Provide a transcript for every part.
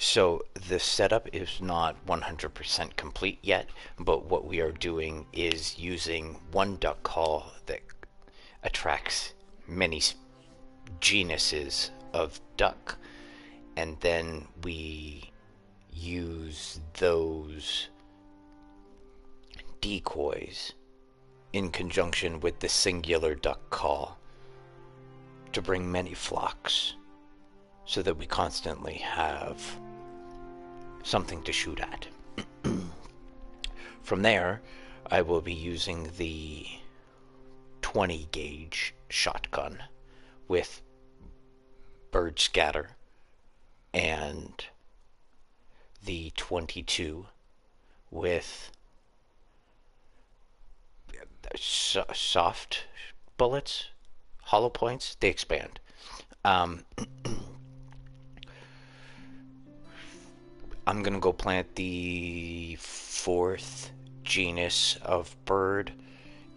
So the setup is not 100% complete yet, but what we are doing is using one duck call that attracts many genuses of duck, and then we use those decoys in conjunction with the singular duck call to bring many flocks so that we constantly have something to shoot at. From there, I will be using the 20 gauge shotgun with bird scatter and the 22 with soft bullets, hollow points. They expand. Um, I'm gonna go plant the fourth genus of bird,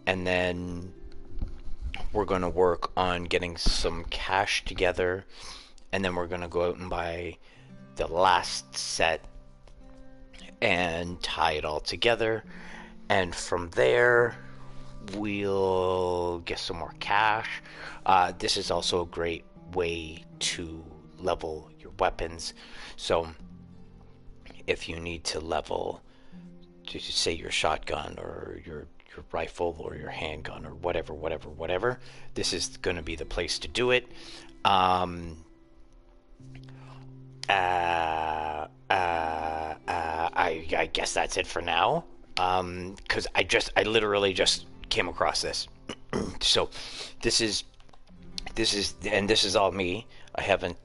and then we're gonna work on getting some cash together, and then we're gonna go out and buy the last set and tie it all together, and from there we'll get some more cash. This is also a great way to level your weapons. So if you need to level, to say, your shotgun or your rifle or your handgun or whatever, this is going to be the place to do it. I guess that's it for now. Because I literally just came across this. So this is and this is all me. I haven't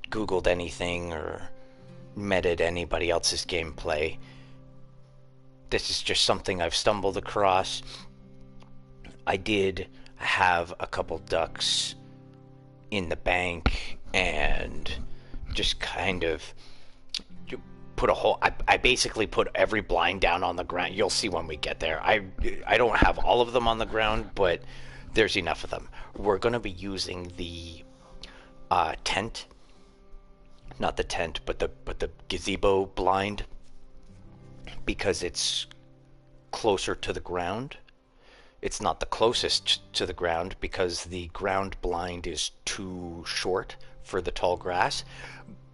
Googled anything or meted anybody else's gameplay. This is just something I've stumbled across. I did have a couple ducks in the bank and just kind of put a whole I basically put every blind down on the ground. You'll see when we get there. I don't have all of them on the ground, but there's enough of them. We're going to be using the tent, not the tent, but the gazebo blind, because it's closer to the ground. It's not the closest to the ground because the ground blind is too short for the tall grass,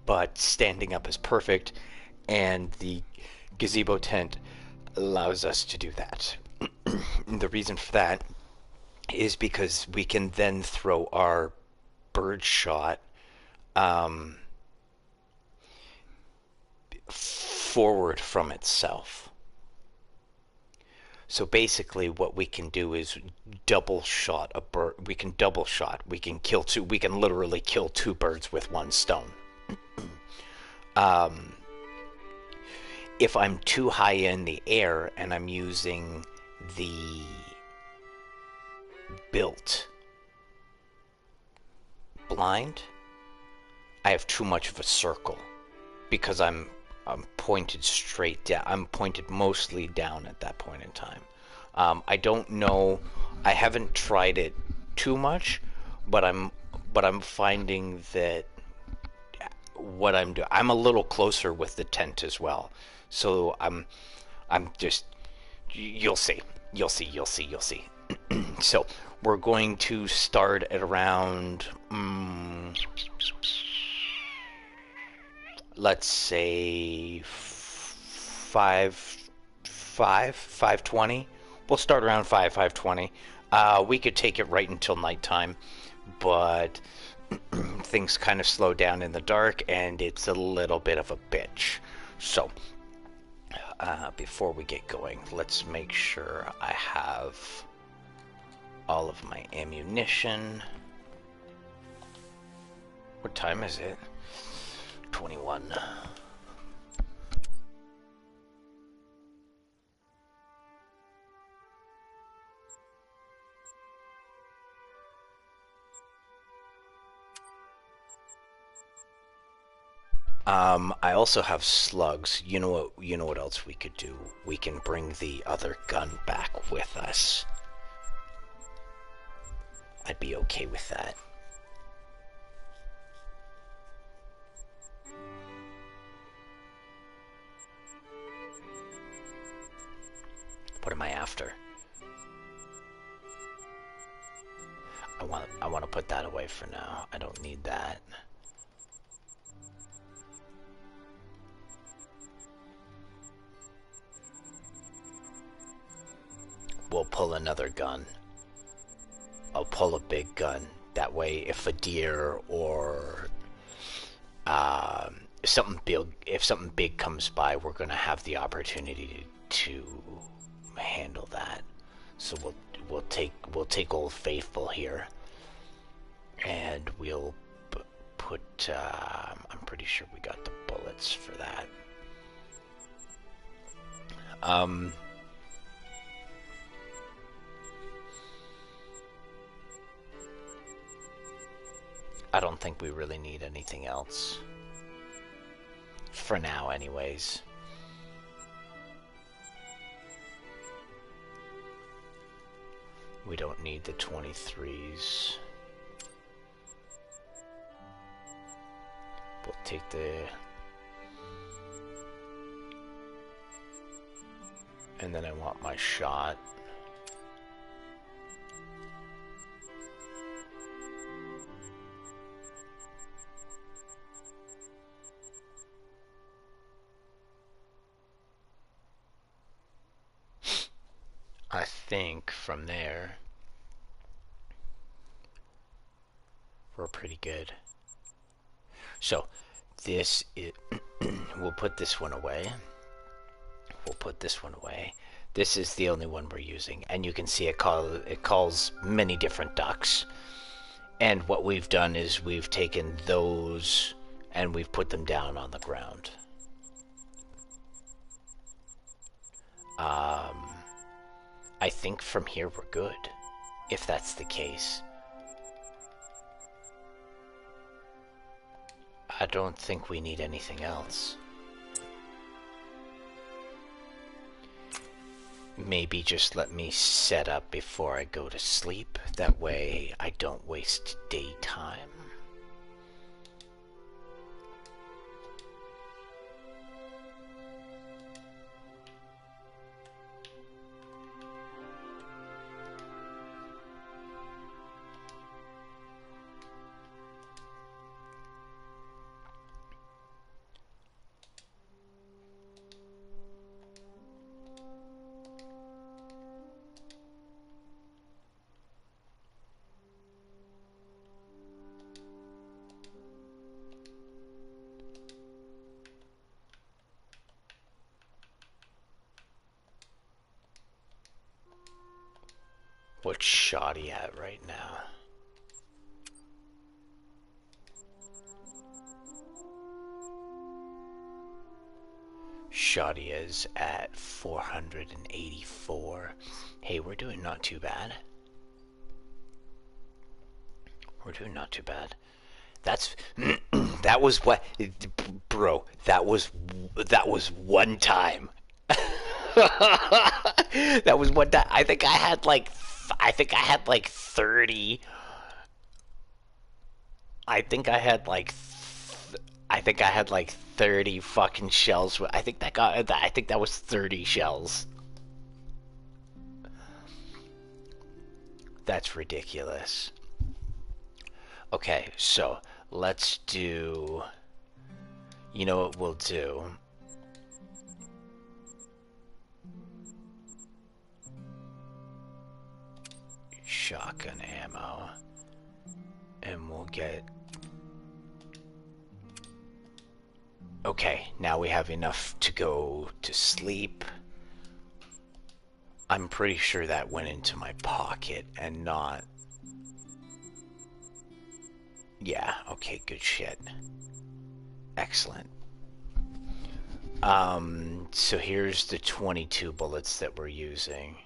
but standing up is perfect, and the gazebo tent allows us to do that. The reason for that is because we can then throw our bird shot forward from itself. So basically what we can do is double shot a bird. We can double shot. We can kill two. We can literally kill two birds with one stone. If I'm too high in the air and I'm using the built blind, I have too much of a circle because I'm pointed straight down. I'm pointed mostly down at that point in time. I don't know. I haven't tried it too much, but I'm finding that what I'm doing, I'm a little closer with the tent as well. So I'm just, you'll see. So we're going to start at around, let's say 5:20. We'll start around 5:20. We could take it right until nighttime, but things kind of slow down in the dark, and it's a little bit of a bitch. So before we get going, let's make sure I have all of my ammunition. What time is it? 21. I also have slugs. You know what? You know what else we could do? We can bring the other gun back with us. I'd be okay with that. What am I after? I want to put that away for now. I don't need that. We'll pull another gun. I'll pull a big gun. That way, if a deer or if something big comes by, we're gonna have the opportunity to handle that. So we'll take Old Faithful here, and we'll put. I'm pretty sure we got the bullets for that. I don't think we really need anything else. For now, anyways. We don't need the 23s. We'll take the... And then I want my shot. I think from there we're pretty good. So this is we'll put this one away. We'll put this one away. This is the only one we're using, and you can see it calls many different ducks. And what we've done is we've taken those and we've put them down on the ground. I think from here we're good, if that's the case. I don't think we need anything else. Maybe just let me set up before I go to sleep. That way I don't waste daytime. What's Shoddy at right now? Shoddy is at 484. Hey, we're doing not too bad. We're doing not too bad. That's that was what, bro. That was one time. That was one time. I think I had like 30. I think I had like 30 fucking shells. I think that was 30 shells. That's ridiculous. Okay, so let's do, you know what we'll do? Shotgun ammo, and we'll get... Okay, now we have enough to go to sleep. I'm pretty sure that went into my pocket and not... Yeah, okay, good shit. Excellent. So here's the 22 bullets that we're using.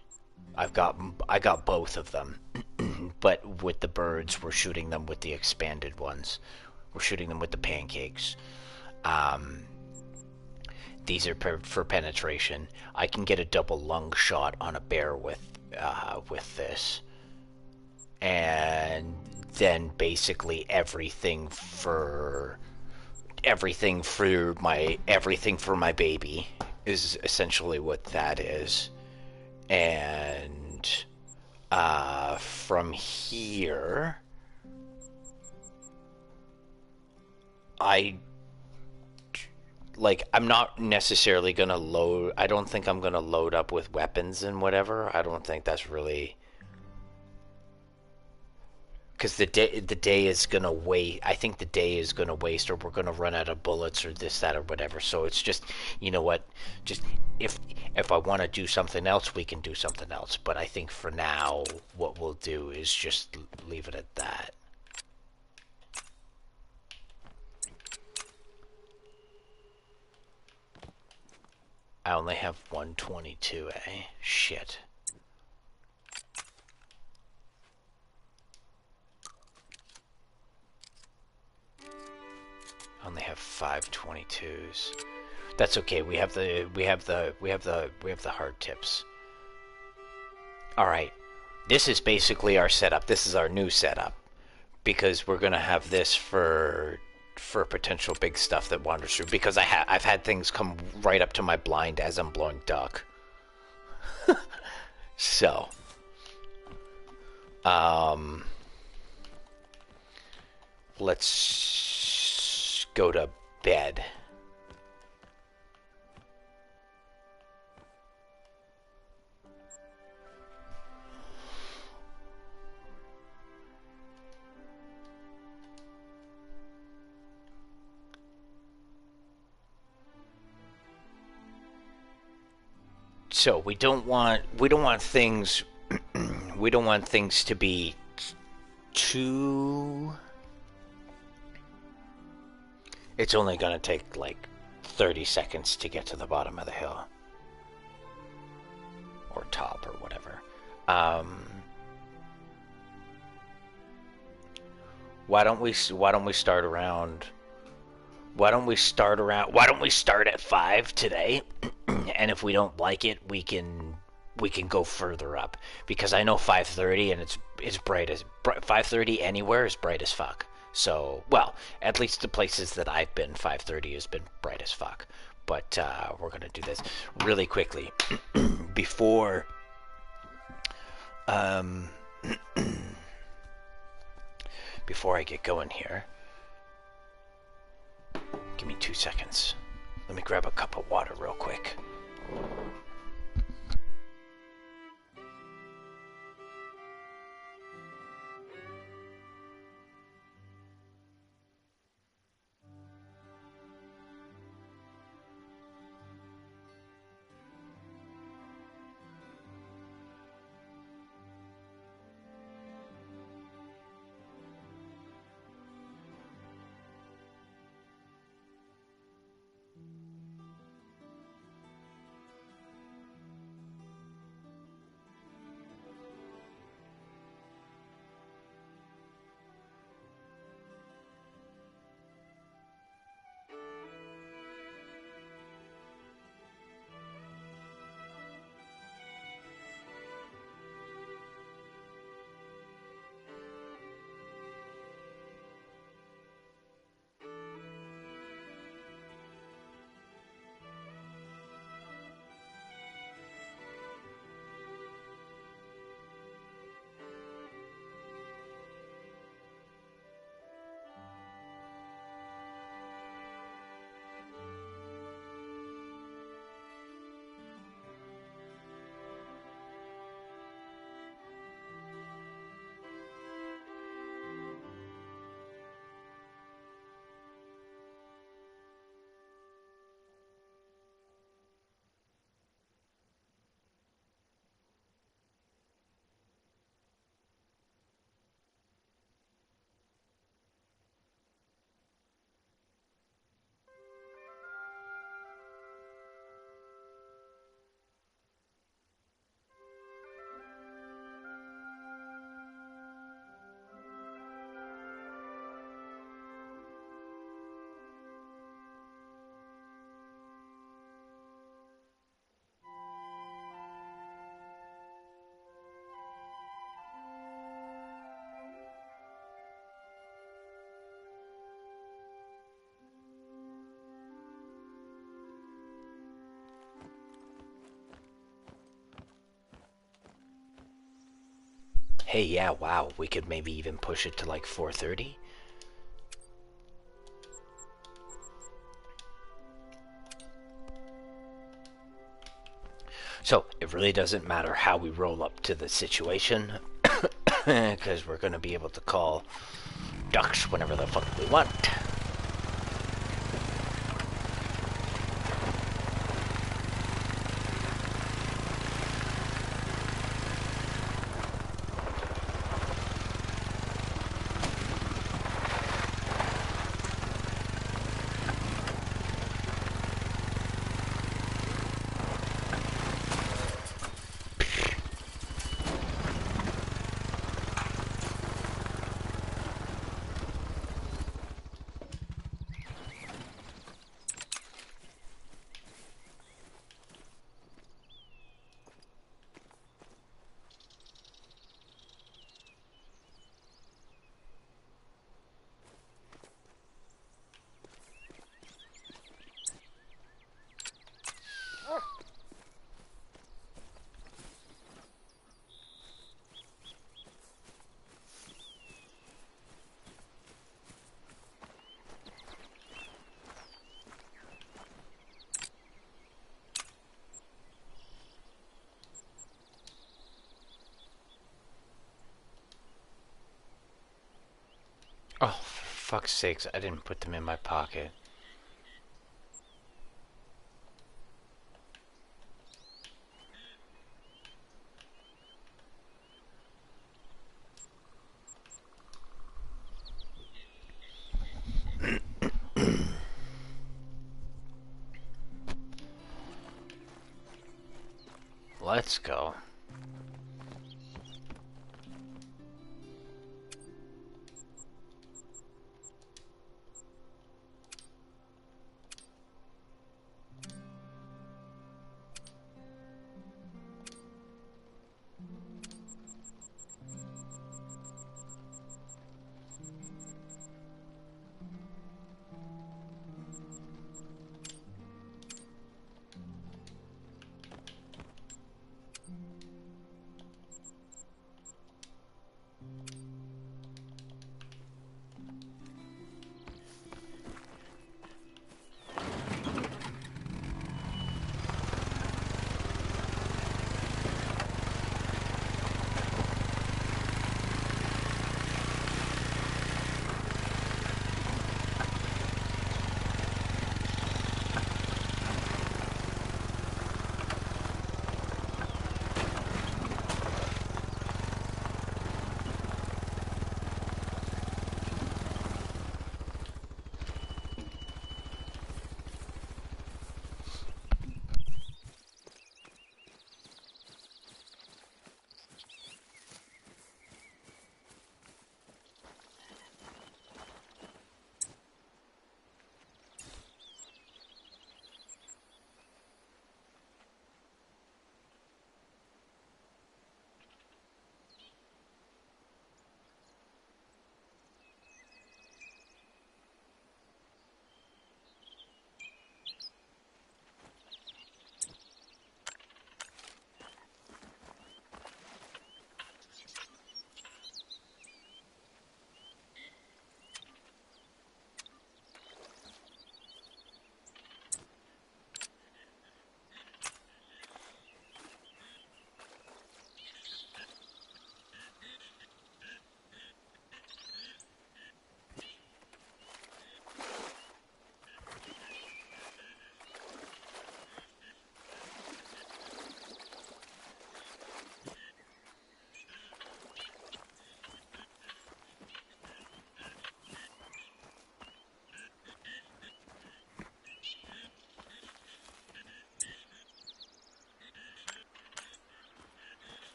I got both of them, but with the birds, we're shooting them with the expanded ones. We're shooting them with the pancakes. These are for penetration. I can get a double lung shot on a bear with this, and then basically everything for my baby is essentially what that is. And from here, I I'm not necessarily gonna load. I don't think I'm gonna load up with weapons and whatever. I don't think that's really, because the day is gonna wait. I think the day is gonna waste, or we're gonna run out of bullets, or this, that, or whatever. So it's just, you know what? Just if I want to do something else, we can do something else. But I think for now, what we'll do is just leave it at that. I only have 122, eh? Shit. I only have 522s. That's okay. We have the hard tips. All right. This is basically our setup. This is our new setup, because we're gonna have this for potential big stuff that wanders through. Because I've had things come right up to my blind as I'm blowing duck. So, let's go to bed. So we don't want things we don't want things to be too. It's only gonna take like 30 seconds to get to the bottom of the hill, or top, or whatever. Um, why don't we start around? Why don't we start at 5 today? And if we don't like it, we can go further up, because I know 5:30 and it's bright as 5:30 anywhere is bright as fuck. So, well, at least the places that I've been, 5:30 has been bright as fuck. But we're gonna do this really quickly before um, before I get going here. Give me 2 seconds. Let me grab a cup of water real quick. Hey, yeah, wow. We could maybe even push it to like 4:30. So it really doesn't matter how we roll up to the situation, because we're going to be able to call ducks whenever the fuck we want. Oh, for fuck's sakes, I didn't put them in my pocket. Let's go.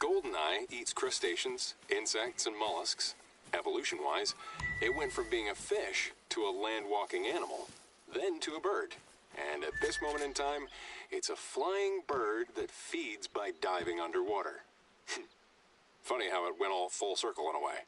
Goldeneye eats crustaceans, insects, and mollusks. Evolution-wise, it went from being a fish to a land-walking animal, then to a bird. And at this moment in time, it's a flying bird that feeds by diving underwater. Funny how it went all full circle in a way.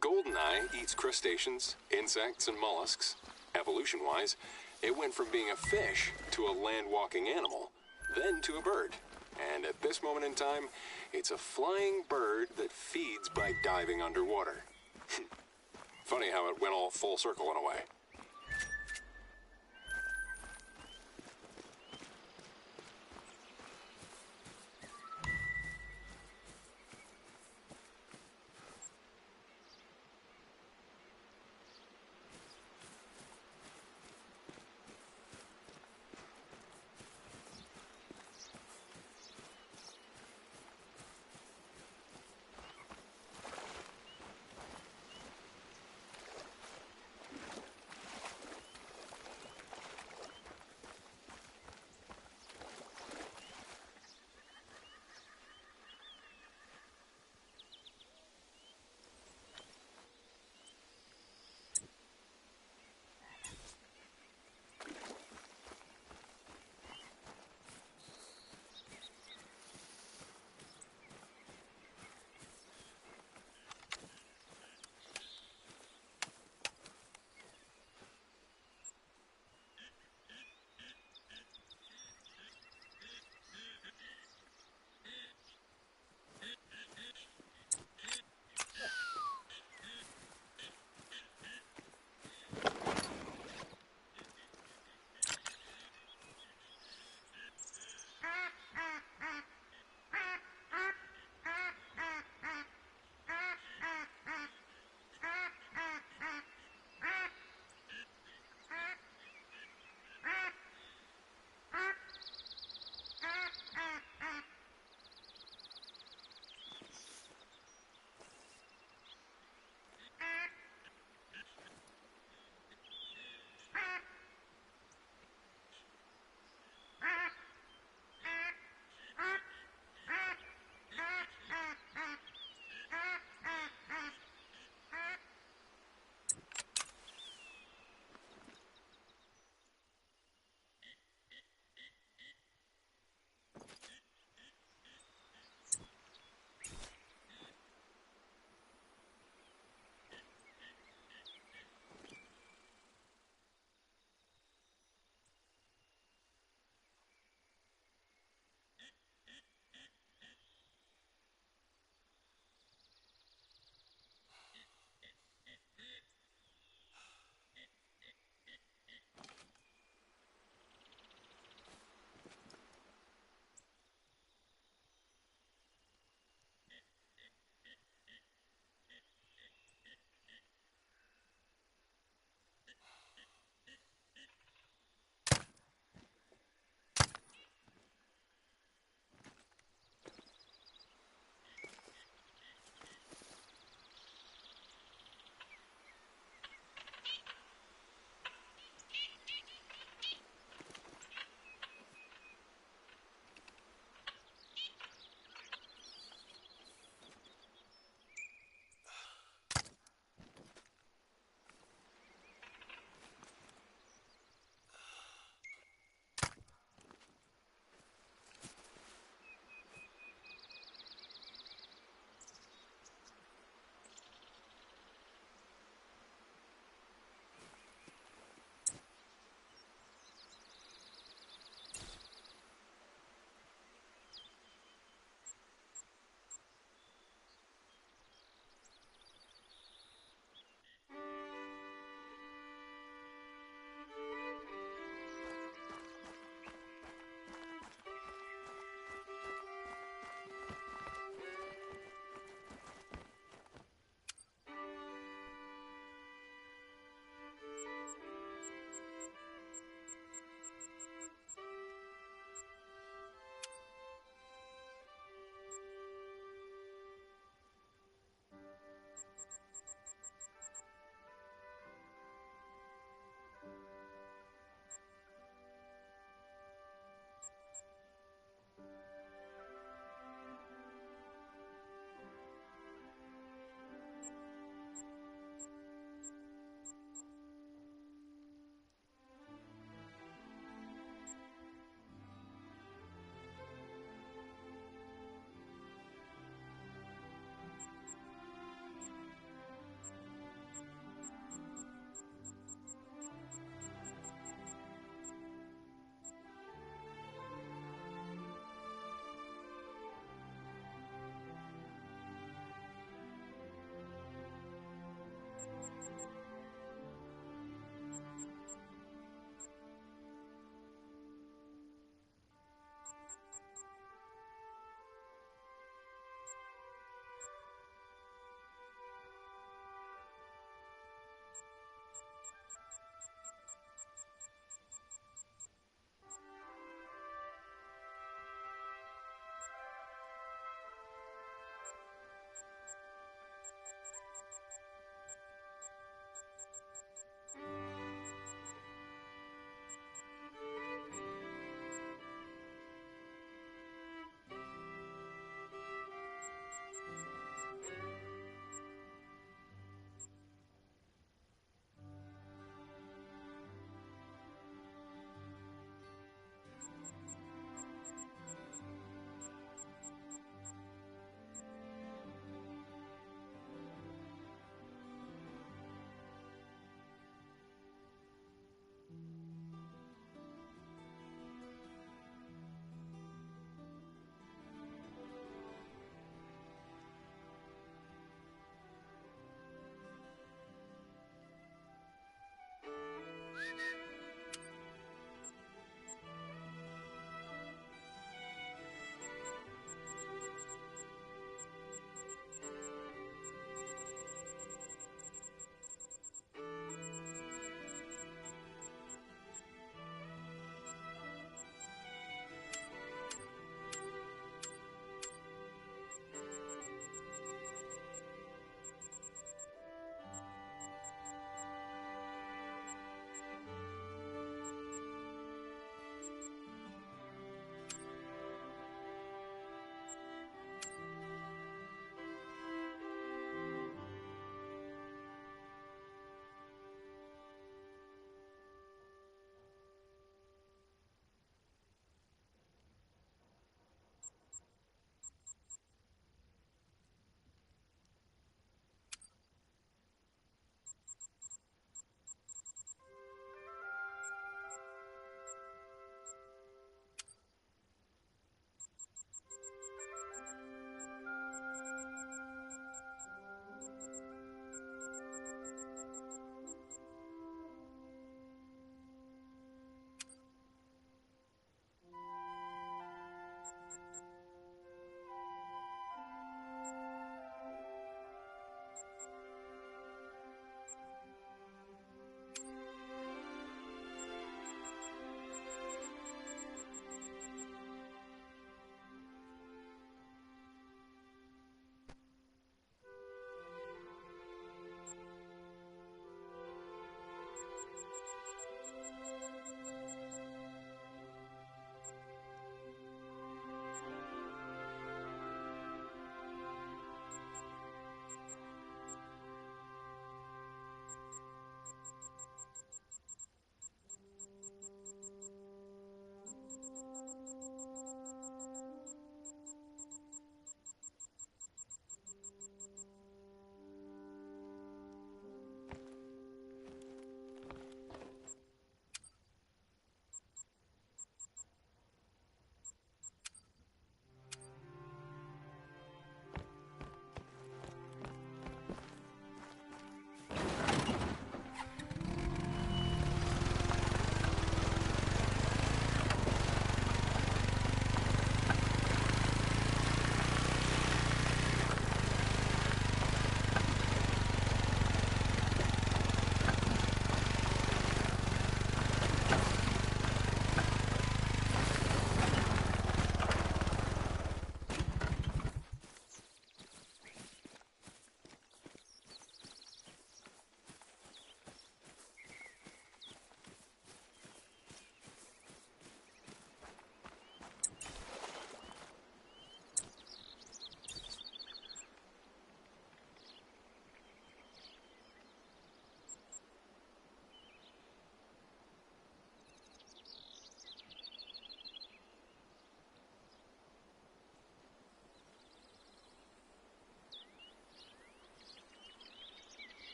Goldeneye eats crustaceans, insects, and mollusks. Evolution-wise, it went from being a fish to a land-walking animal, then to a bird. And at this moment in time, it's a flying bird that feeds by diving underwater. Funny how it went all full circle in a way.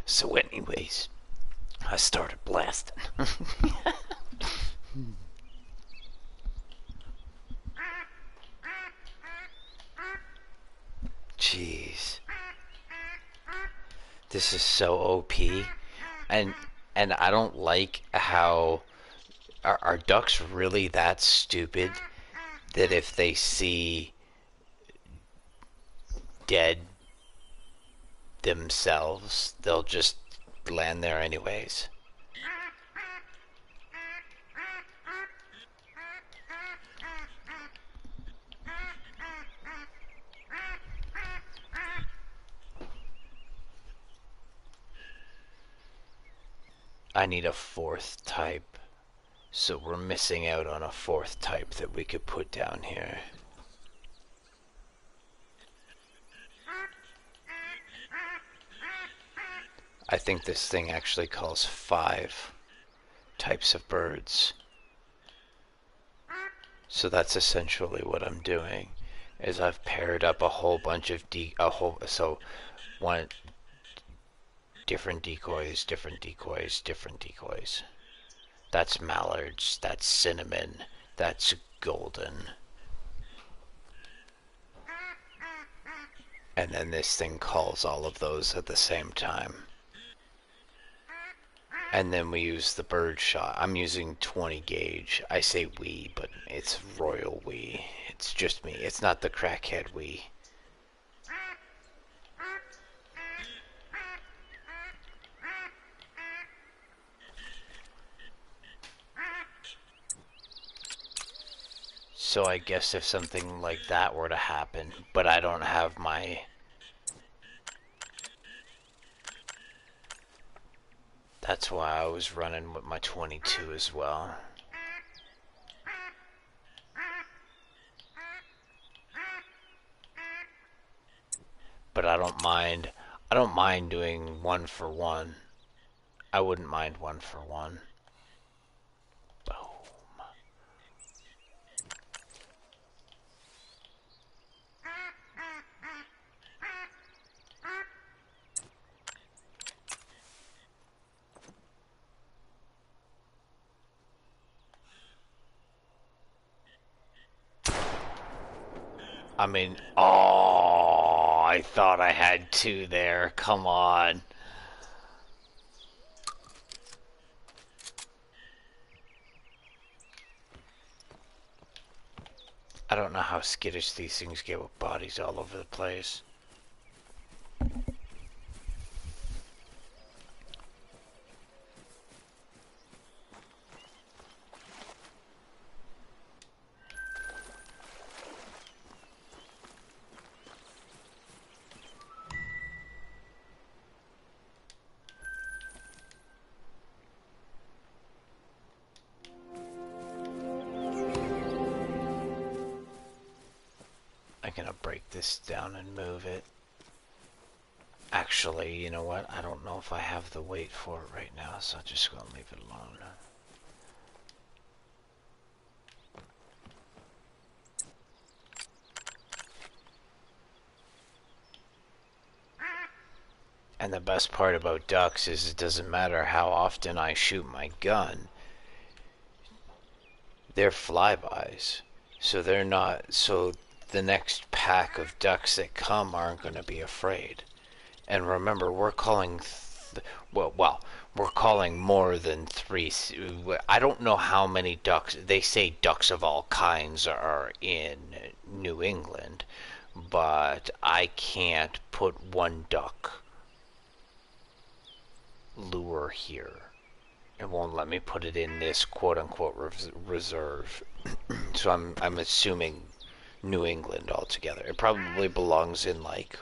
So anyways, I started blasting. Jeez. This is so OP. And I don't like how are ducks really that stupid that if they see dead themselves, they'll just land there anyways. I need a fourth type, so we're missing out on a fourth type that we could put down here. I think this thing actually calls 5 types of birds. So that's essentially what I'm doing, is I've paired up a whole bunch of one different decoys, different decoys, different decoys. That's mallards, that's cinnamon, that's golden. And then this thing calls all of those at the same time. And then we use the bird shot. I'm using 20 gauge. I say we, but it's royal we. It's just me. It's not the crackhead we. So I guess if something like that were to happen, but I don't have my... That's why I was running with my 22 as well. But I don't mind doing 1 for 1. I wouldn't mind 1 for 1. Boom. I mean, oh, I thought I had 2 there. Come on. I don't know how skittish these things get with bodies all over the place. I'm gonna break this down and move it. actually, you know what? I don't know if I have the weight for it right now, so I'm just gonna leave it alone. And the best part about ducks is it doesn't matter how often I shoot my gun, they're flybys. So they're not, so the next pack of ducks that come aren't going to be afraid. And remember, we're calling, we're calling more than three. I don't know how many ducks, they say ducks of all kinds are in New England, but I can't put one duck lure here. It won't let me put it in this quote-unquote reserve. So I'm assuming New England altogether. It probably belongs in, like,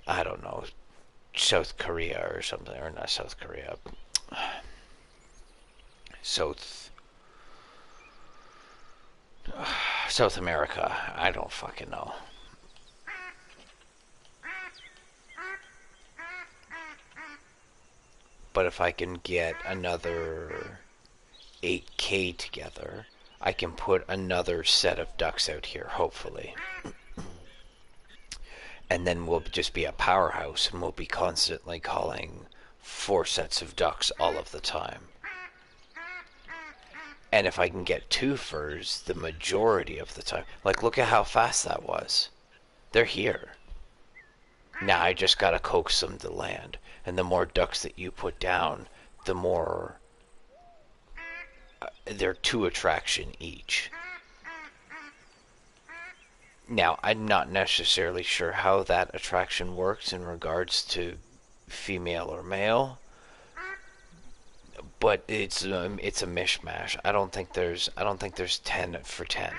I don't know, South Korea or something, or not South Korea, South South America. I don't fucking know. But if I can get another 8K together, I can put another set of ducks out here, hopefully. And then we'll just be a powerhouse, and we'll be constantly calling 4 sets of ducks all of the time. And if I can get 2 furs the majority of the time, like, look at how fast that was. They're here. Now I just gotta coax them to land. And the more ducks that you put down, the more they're 2 attraction each. Now, I'm not necessarily sure how that attraction works in regards to female or male, but it's a mishmash. I don't think there's 10 for 10.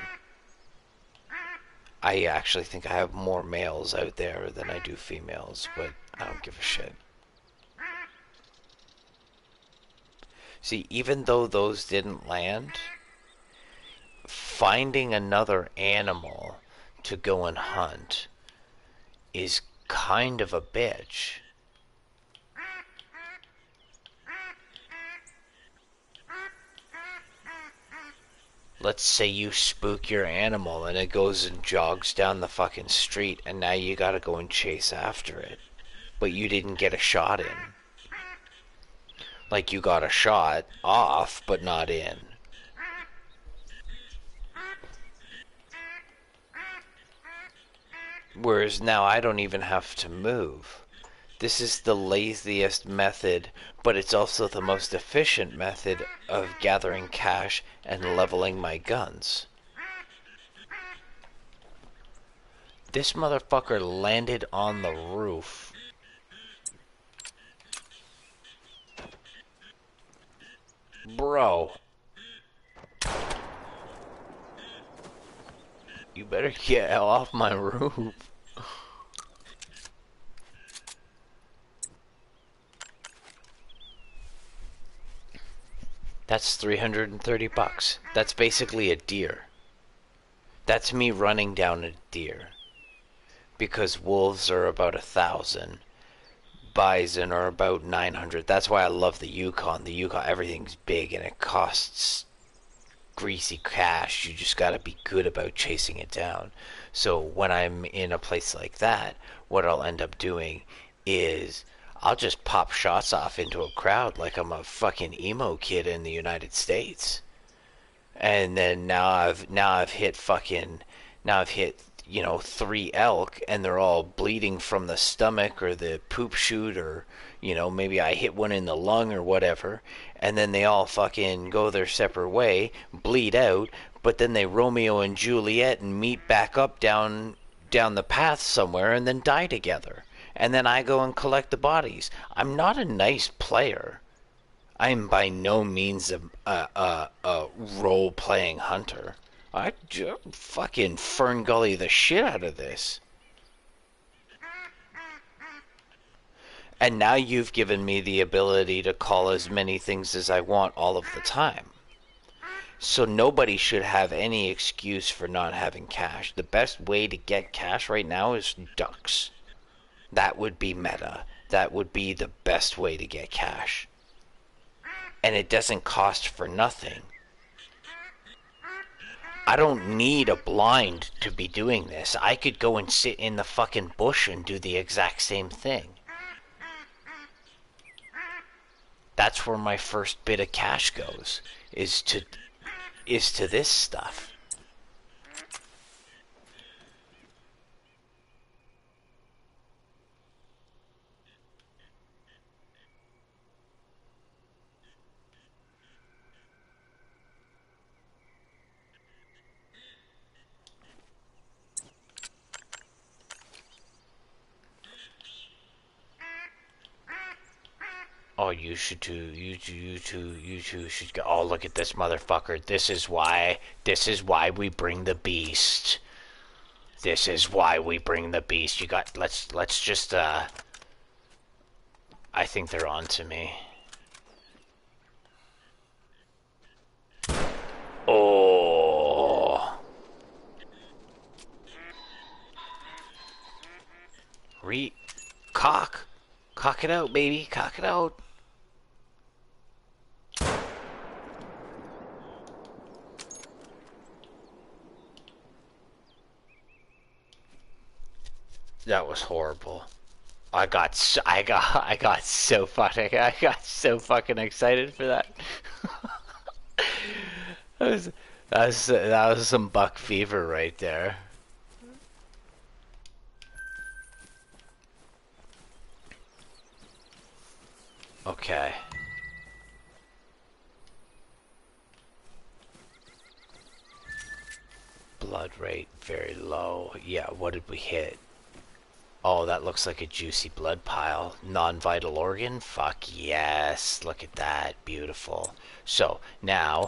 I actually think I have more males out there than I do females, but I don't give a shit. See, even though those didn't land, finding another animal to go and hunt is kind of a bitch. Let's say you spook your animal and it goes and jogs down the fucking street, and now you gotta go and chase after it, but you didn't get a shot in. Like, you got a shot off, but not in. Whereas now I don't even have to move. This is the laziest method, but it's also the most efficient method of gathering cash and leveling my guns. This motherfucker landed on the roof. Bro. You better get off my roof. That's 330 bucks. That's basically a deer. That's me running down a deer. Because wolves are about 1,000. Bison are about 900. That's why I love the Yukon. The Yukon, everything's big and it costs greasy cash. You just gotta be good about chasing it down. So when I'm in a place like that, what I'll end up doing is I'll just pop shots off into a crowd like I'm a fucking emo kid in the United States. And then now I've hit 3 elk, and they're all bleeding from the stomach or the poop chute, or maybe I hit one in the lung or whatever, and then they all fucking go their separate way, bleed out, but then they Romeo and Juliet and meet back up down the path somewhere and then die together. And then I go and collect the bodies. I'm not a nice player. I'm by no means a role-playing hunter. I fucking Fern Gully the shit out of this. And now you've given me the ability to call as many things as I want all of the time. So nobody should have any excuse for not having cash. The best way to get cash right now is ducks. That would be meta. That would be the best way to get cash. And it doesn't cost for nothing. I don't need a blind to be doing this. I could go and sit in the fucking bush and do the exact same thing. That's where my first bit of cash goes, is to this stuff. Oh, you should too. You two should go. Oh, look at this motherfucker. This is why we bring the beast. This is why we bring the beast. You got, let's just, I think they're on to me. Oh. Cock. Cock it out, baby. Cock it out. That was horrible. I got so fucking excited for that. That was some buck fever right there. Okay. Blood rate very low. Yeah, what did we hit? Oh, that looks like a juicy blood pile. Non-vital organ? Fuck yes. Look at that. Beautiful. So, now,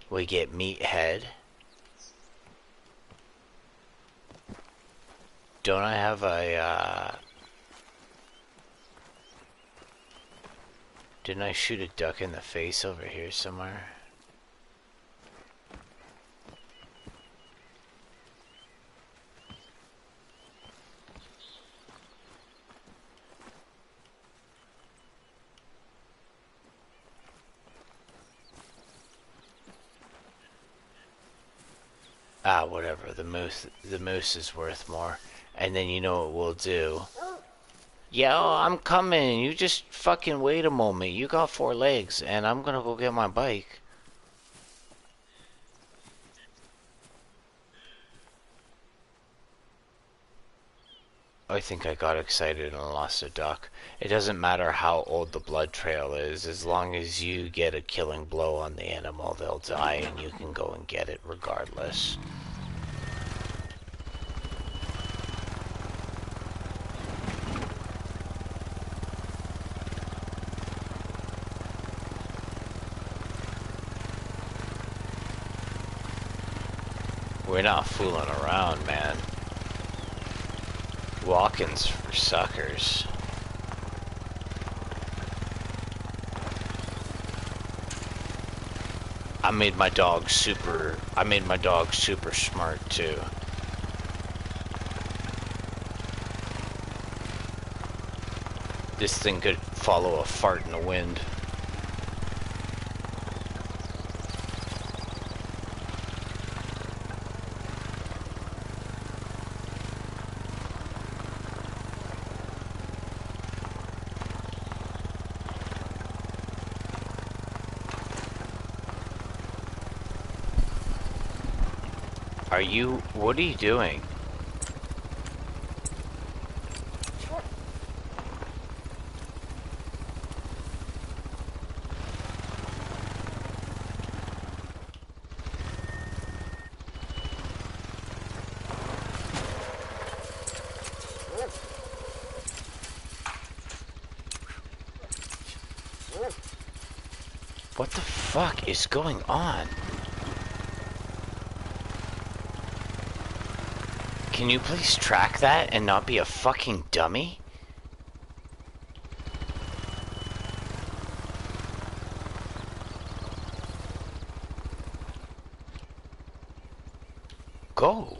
we get meathead. Don't I have a, Didn't I shoot a duck in the face over here somewhere? Ah, whatever. The moose is worth more. And then you know what we'll do. Yo, I'm coming. You just fucking wait a moment. You got 4 legs, and I'm gonna go get my bike. I think I got excited and lost a duck. It doesn't matter how old the blood trail is, as long as you get a killing blow on the animal, they'll die and you can go and get it regardless. We're not fooling around, man. Walk-ins for suckers. I made my dog super smart too. This thing could follow a fart in the wind. What are you doing? What the fuck is going on? Can you please track that and not be a fucking dummy? Go.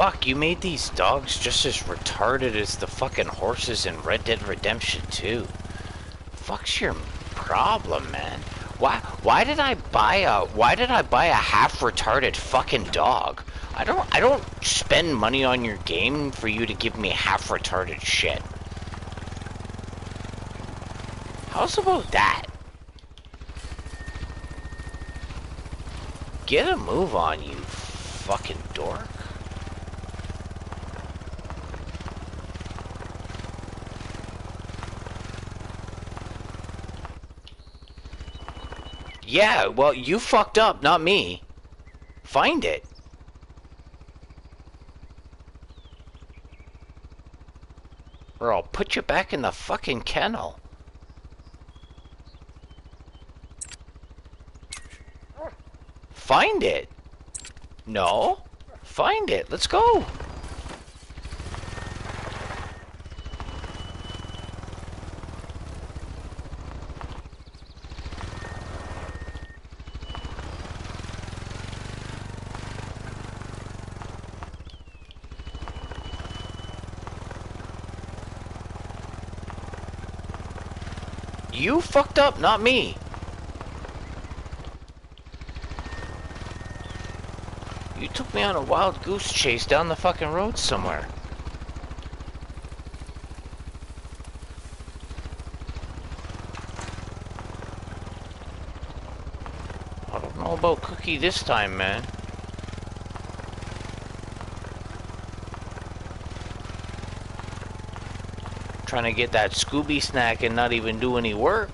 fuck, you made these dogs just as retarded as the fucking horses in Red Dead Redemption 2. Fuck's your problem, man? Why did I buy a half retarded fucking dog? I don't spend money on your game for you to give me half retarded shit. How's about that? Get a move on, you fucking dork. Yeah, well, you fucked up, not me. Find it. Or I'll put you back in the fucking kennel. Find it. No. Find it. Let's go. You fucked up, not me. You took me on a wild goose chase down the fucking road somewhere. I don't know about Cookie this time, man. Trying to get that Scooby snack and not even do any work.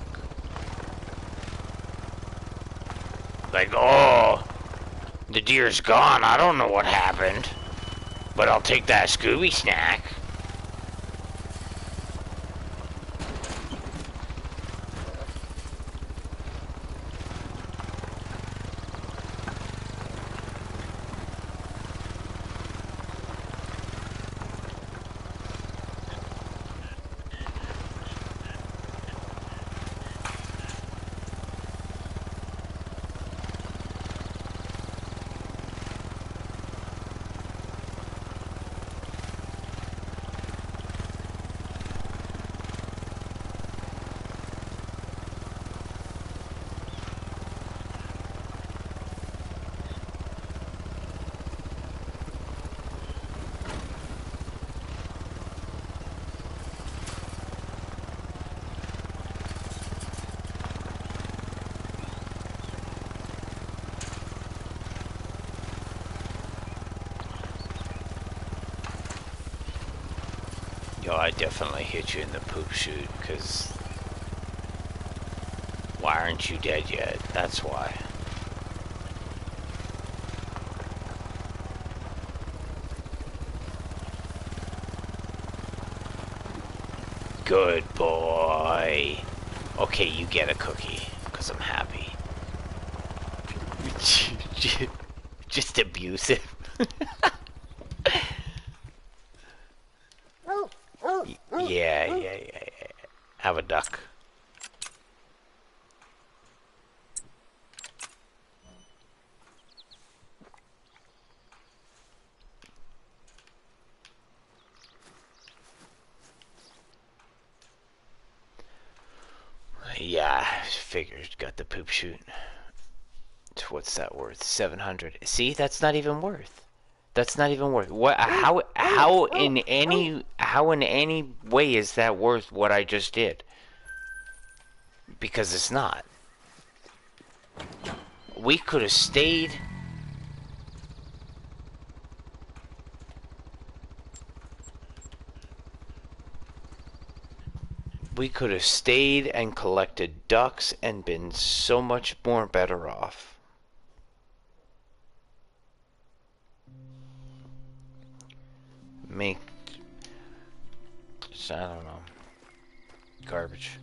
Like, oh, the deer's gone. I don't know what happened. But I'll take that Scooby snack. Yo, I definitely hit you in the poop chute, because why aren't you dead yet? That's why. Good boy. Okay, you get a cookie, because I'm happy. Just abusive. Yeah. Have a duck. Yeah, figured. Got the poop chute. What's that worth? 700. See, that's not even worth. That's not even worth. What? How in any way is that worth what I just did? Because it's not. We could have stayed. We could have stayed and collected ducks and been so much more better off. Make, I don't know, garbage.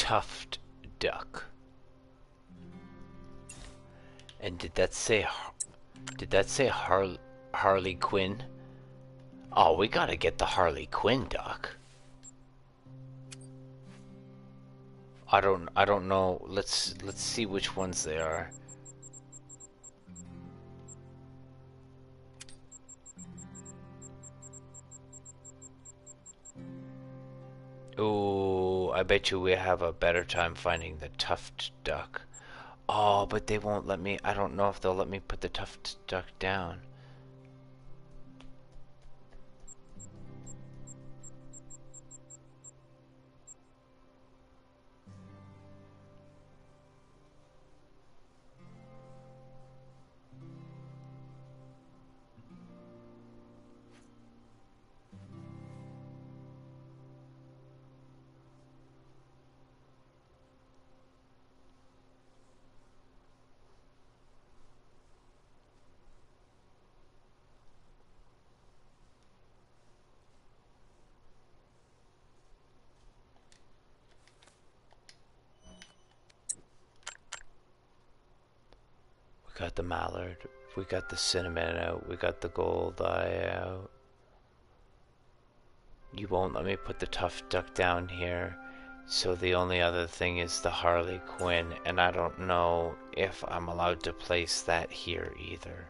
tuft duck. And did that say Harley Quinn? Oh, we gotta get the Harley Quinn duck. I don't know. Let's see which ones they are. Ooh, I bet you we have a better time finding the tuft duck. Oh, but they won't let me. I don't know if they'll let me put the tuft duck down. We got the mallard. We got the cinnamon out. We got the gold eye out. You won't let me put the tuft duck down here. So the only other thing is the Harley Quinn, and I don't know if I'm allowed to place that here either.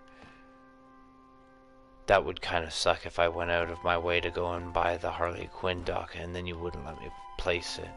That would kind of suck if I went out of my way to go and buy the Harley Quinn duck and then you wouldn't let me place it.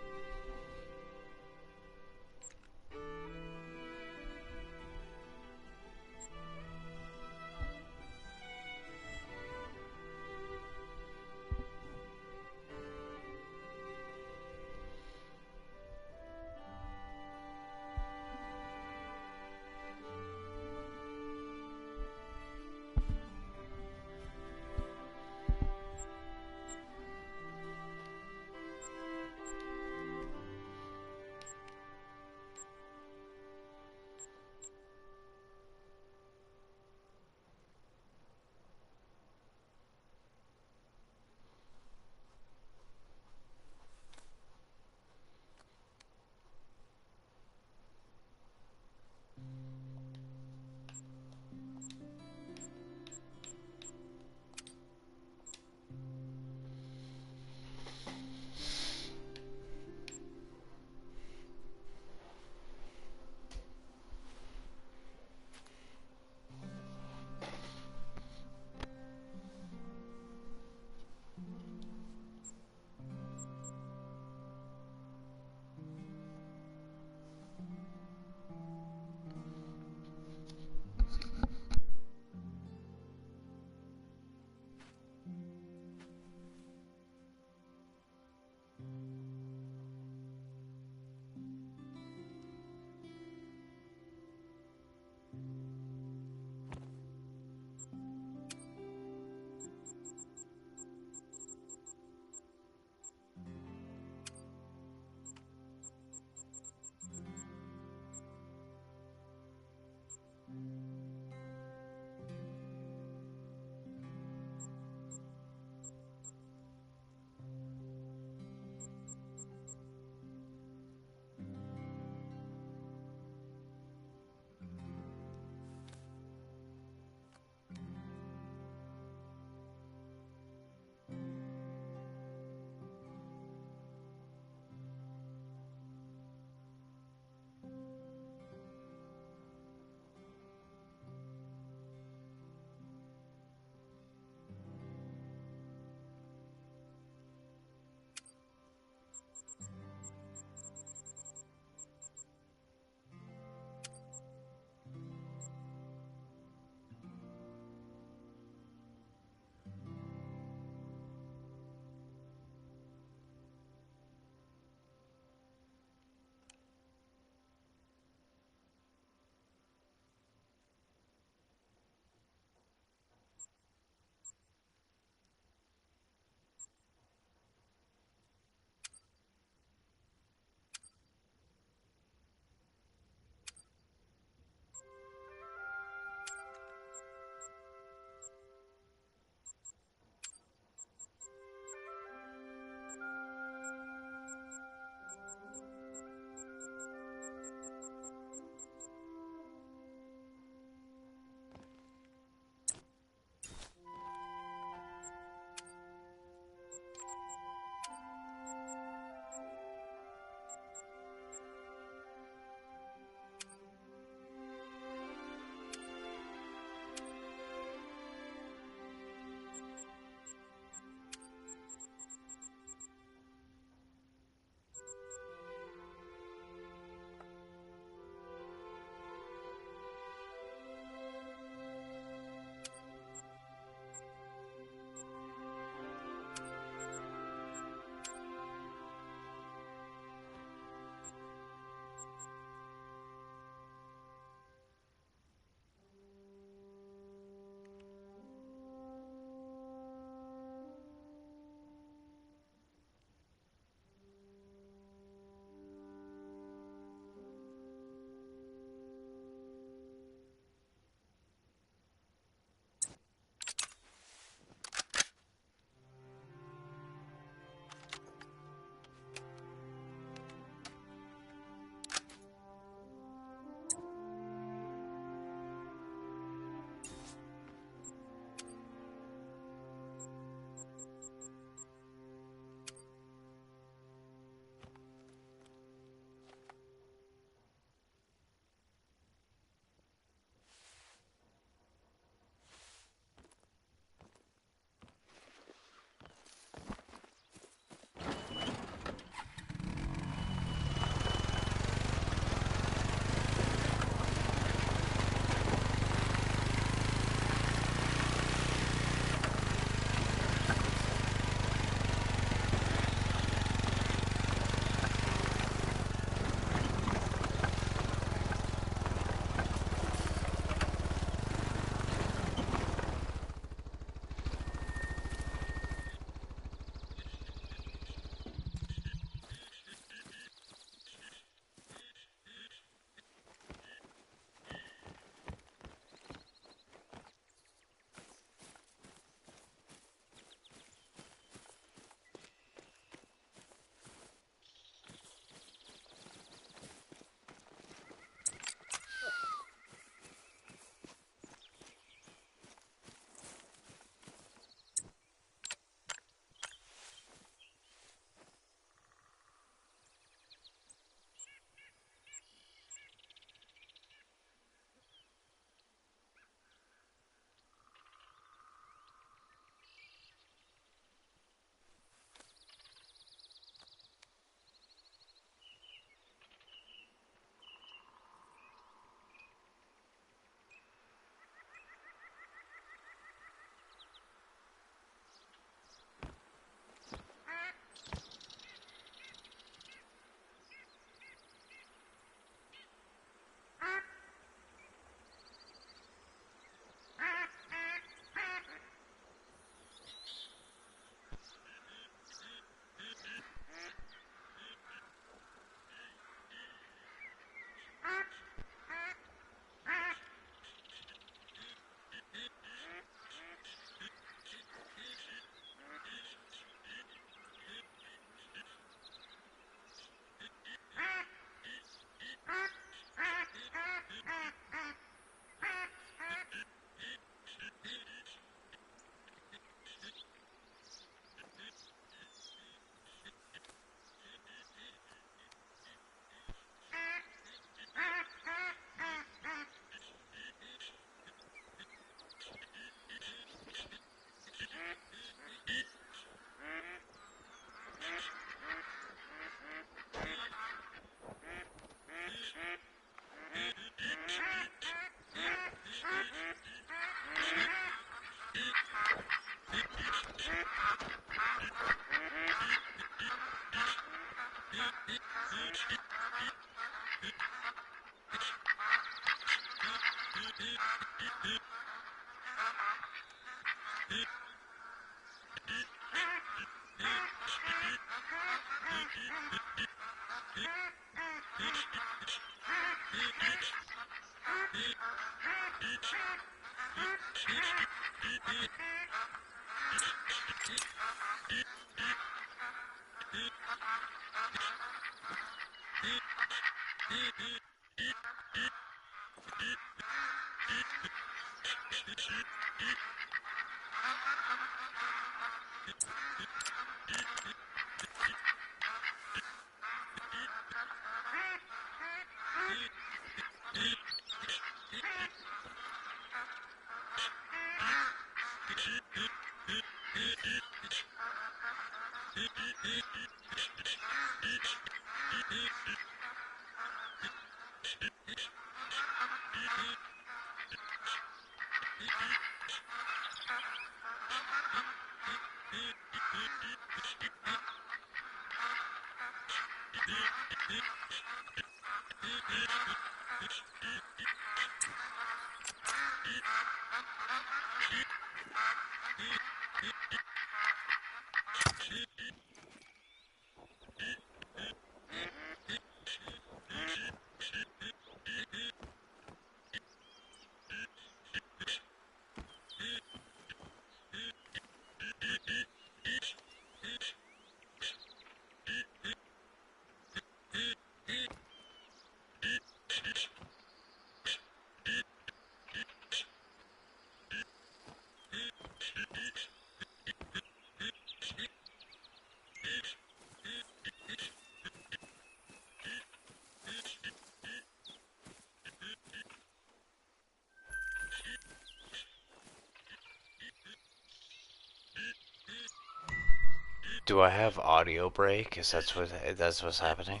Do I have audio break? Is that's what's happening?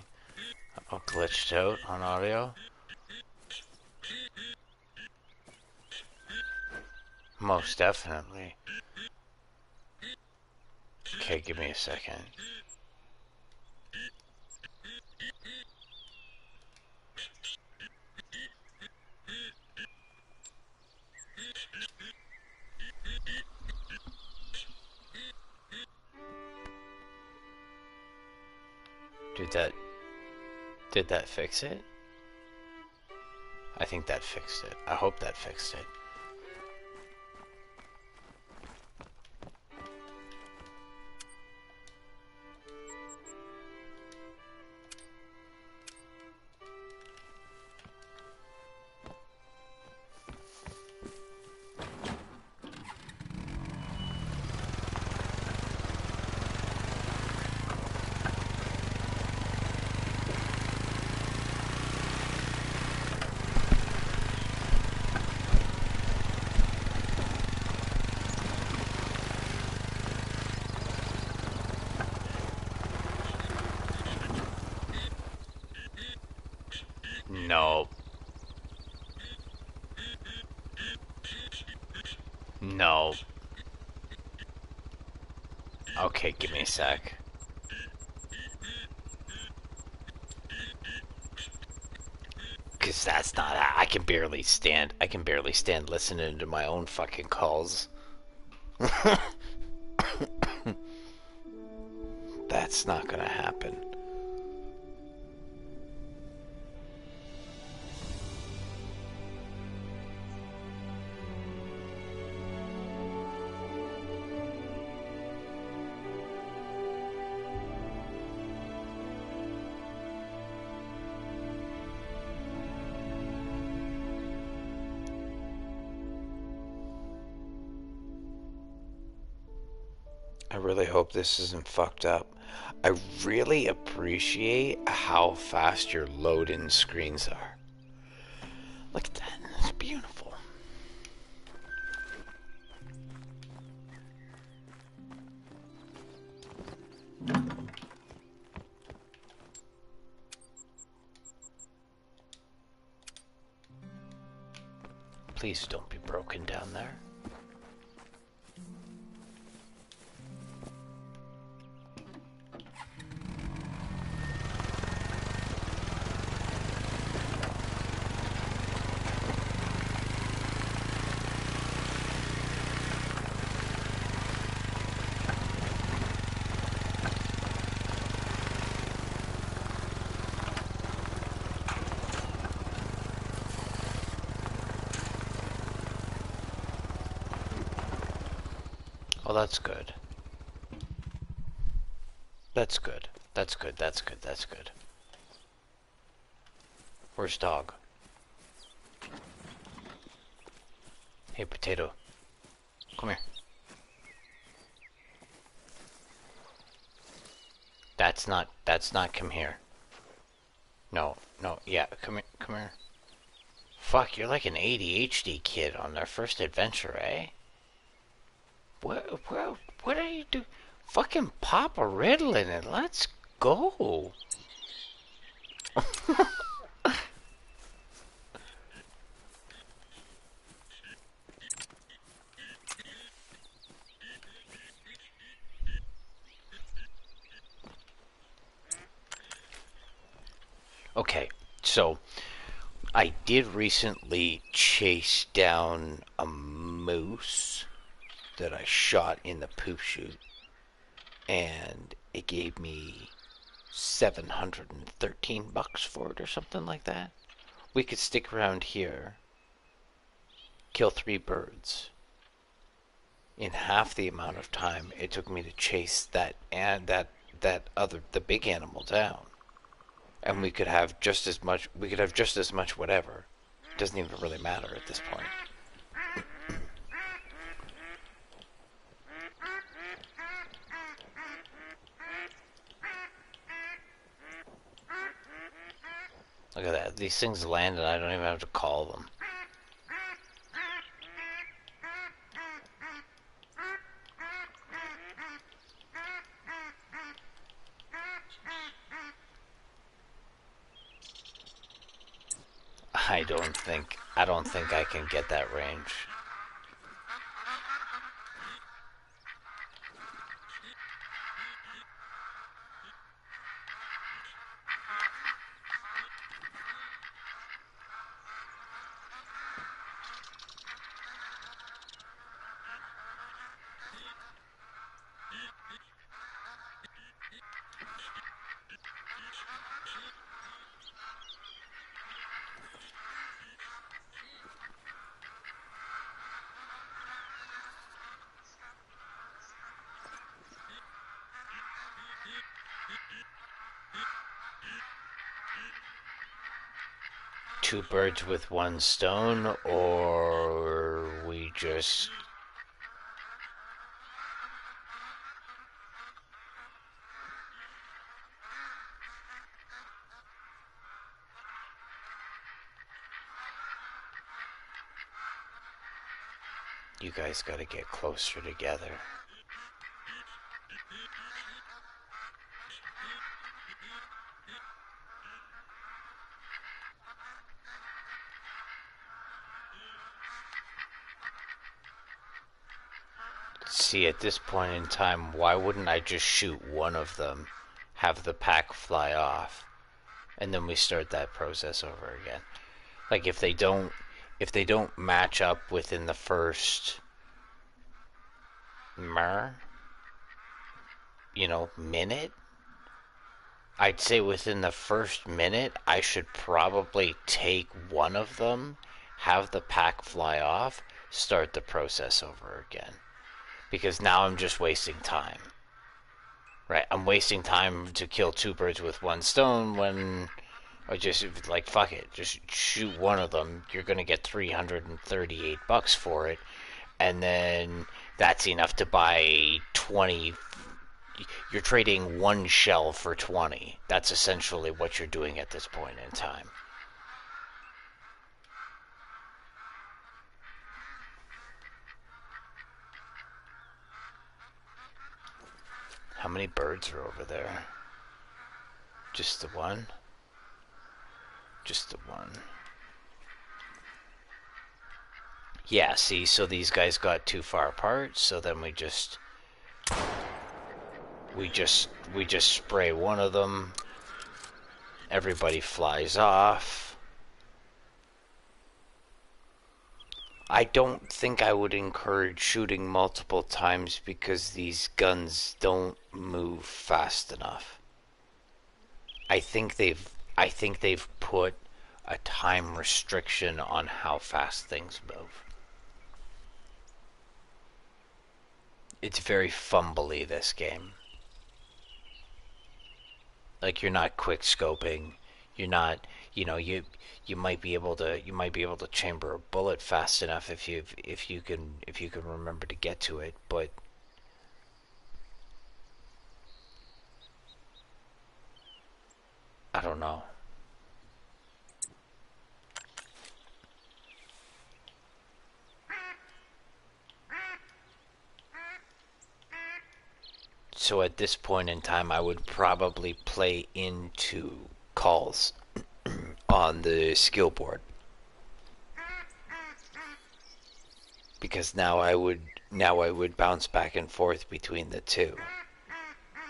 Oh, glitched out on audio? Most definitely. Okay, give me a second. Did that fix it? I think that fixed it. I hope that fixed it. No. No. Okay, give me a sec. Cause that's not. I can barely stand. I can barely stand listening to my own fucking calls. That's not gonna happen. I really hope this isn't fucked up. I really appreciate how fast your load-in screens are. Look at that. It's beautiful. Please don't be broken down there. Oh, that's good. That's good. That's good. That's good. That's good. Where's dog? Hey, potato. Come here. That's not come here. No, no, yeah, come here, come here. Fuck, you're like an ADHD kid on their first adventure, eh? What are you do? Fucking pop a Ritalin and let's go. Okay, so I did recently chase down a moose that I shot in the poop chute, and it gave me $713 for it or something like that. We could stick around here, kill 3 birds in half the amount of time it took me to chase the big animal down, and we could have just as much. We could have just as much whatever. It doesn't even really matter at this point. Look at that. These things land and I don't even have to call them. I don't think I can get that range. Two birds with one stone, or we just... You guys gotta get closer together. See, at this point in time, why wouldn't I just shoot one of them, have the pack fly off, and then we start that process over again? Like, if they don't match up within the first minute, I'd say within the first minute, I should probably take one of them, have the pack fly off, start the process over again. Because now I'm just wasting time. Right? I'm wasting time to kill 2 birds with one stone when... Or just, like, fuck it. Just shoot one of them. You're gonna get $338 for it. And then that's enough to buy 20... You're trading one shell for 20. That's essentially what you're doing at this point in time. How many birds are over there? Just the one? Just the one. Yeah, see, so these guys got too far apart, so then we just spray one of them. Everybody flies off. I don't think I would encourage shooting multiple times because these guns don't move fast enough. I think they've put a time restriction on how fast things move. It's very fumbly, this game. Like, you're not quick scoping. You're not, you might be able to chamber a bullet fast enough if you can remember to get to it, but I don't know. so at this point in time, I would probably play into calls on the skill board, because now I would bounce back and forth between the two,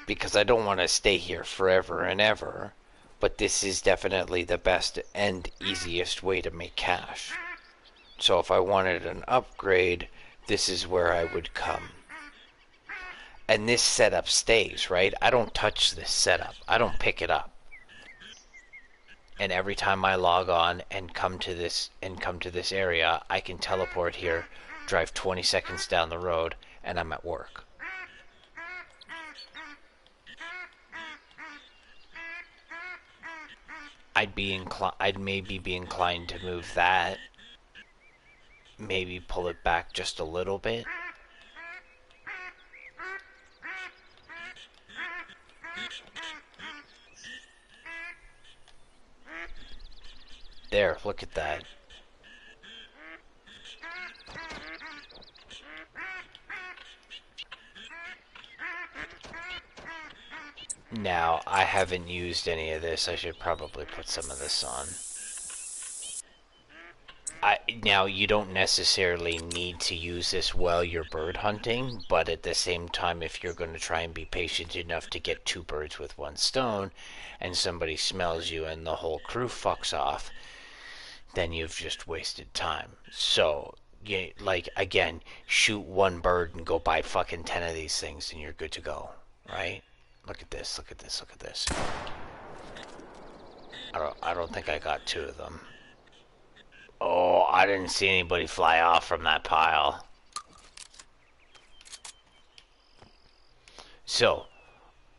because I don't want to stay here forever and ever, but this is definitely the best and easiest way to make cash. So if I wanted an upgrade, this is where I would come. And this setup stays, right? I don't touch this setup. I don't pick it up. And every time I log on and come to this area, I can teleport here, drive 20 seconds down the road, and I'm at work. I'd maybe be inclined to move that. Maybe pull it back just a little bit. There, look at that. Now, I haven't used any of this. I should probably put some of this on. Now, you don't necessarily need to use this while you're bird hunting, but at the same time, if you're going to try and be patient enough to get 2 birds with 1 stone, and somebody smells you and the whole crew fucks off, then you've just wasted time. So, like, again, shoot 1 bird and go buy fucking 10 of these things and you're good to go, right? Look at this, look at this, look at this. I don't think I got 2 of them. Oh, I didn't see anybody fly off from that pile. So,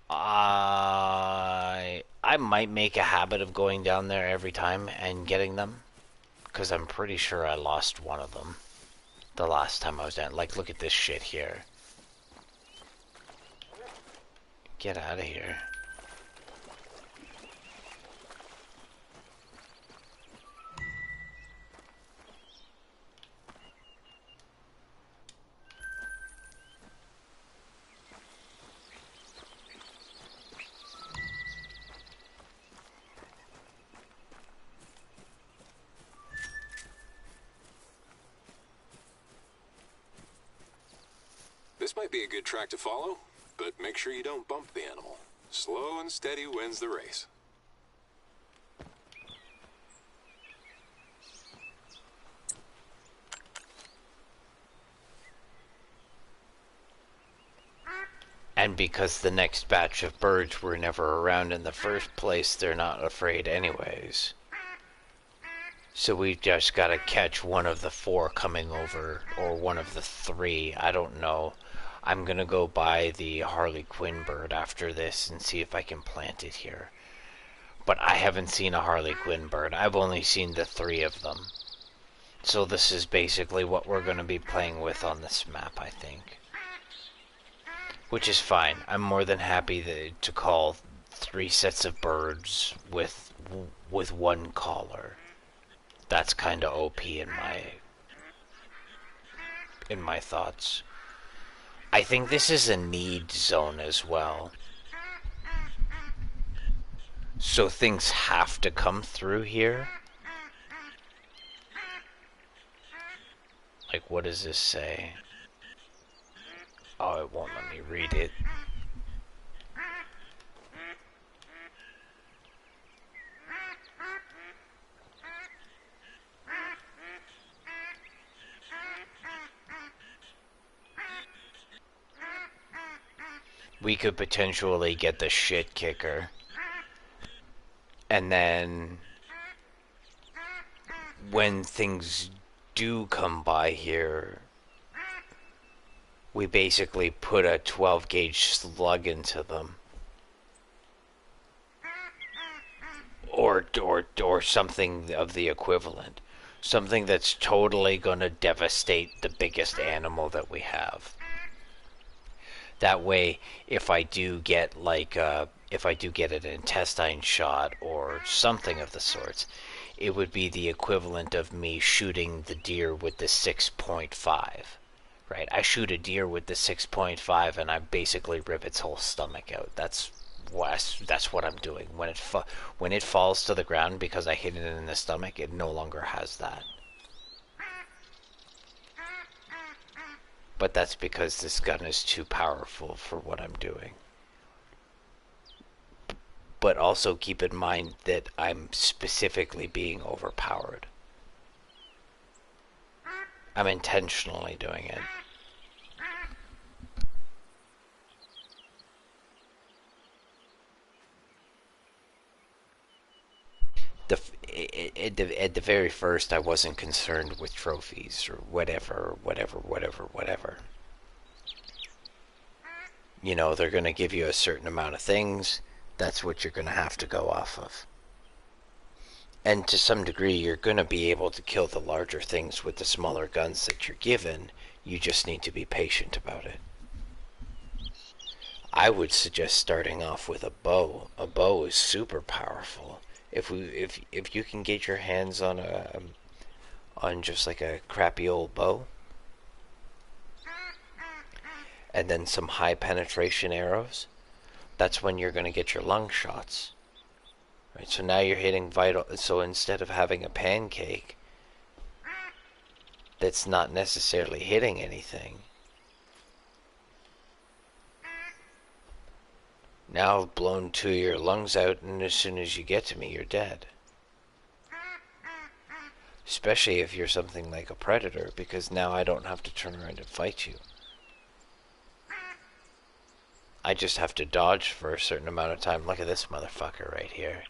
I might make a habit of going down there every time and getting them, because I'm pretty sure I lost 1 of them the last time I was down. Like, look at this shit here. Get out of here. This might be a good track to follow, but make sure you don't bump the animal. Slow and steady wins the race. And because the next batch of birds were never around in the first place, they're not afraid anyways. So we just gotta catch one of the 4 coming over, or one of the 3, I don't know. I'm gonna go buy the Harley Quinn bird after this and see if I can plant it here. But I haven't seen a Harley Quinn bird. I've only seen the 3 of them. So this is basically what we're gonna be playing with on this map, I think. Which is fine. I'm more than happy to call 3 sets of birds with 1 caller. That's kind of OP in my thoughts. I think this is a need zone as well. So things have to come through here. Like, what does this say? Oh, it won't let me read it. We could potentially get the shit kicker. And then when things do come by here, we basically put a 12 gauge slug into them. Or something of the equivalent. Something that's totally gonna devastate the biggest animal that we have. That way, if I do get an intestine shot or something of the sorts, it would be the equivalent of me shooting the deer with the 6.5, right? I shoot a deer with the 6.5 and I basically rip its whole stomach out. That's what I'm doing. When it falls to the ground because I hit it in the stomach, it no longer has that. But that's because this gun is too powerful for what I'm doing. But also keep in mind that I'm specifically being overpowered. I'm intentionally doing it. At the very first, I wasn't concerned with trophies or whatever. You know, they're going to give you a certain amount of things. That's what you're going to have to go off of. And to some degree, you're going to be able to kill the larger things with the smaller guns that you're given. You just need to be patient about it. I would suggest starting off with a bow. A bow is super powerful. If you can get your hands on just like a crappy old bow, and then some high penetration arrows, that's when you're going to get your lung shots. Right, so now you're hitting vital. So instead of having a pancake that's not necessarily hitting anything, now I've blown 2 of your lungs out, and as soon as you get to me, you're dead. Especially if you're something like a predator, because now I don't have to turn around and fight you. I just have to dodge for a certain amount of time. Look at this motherfucker right here.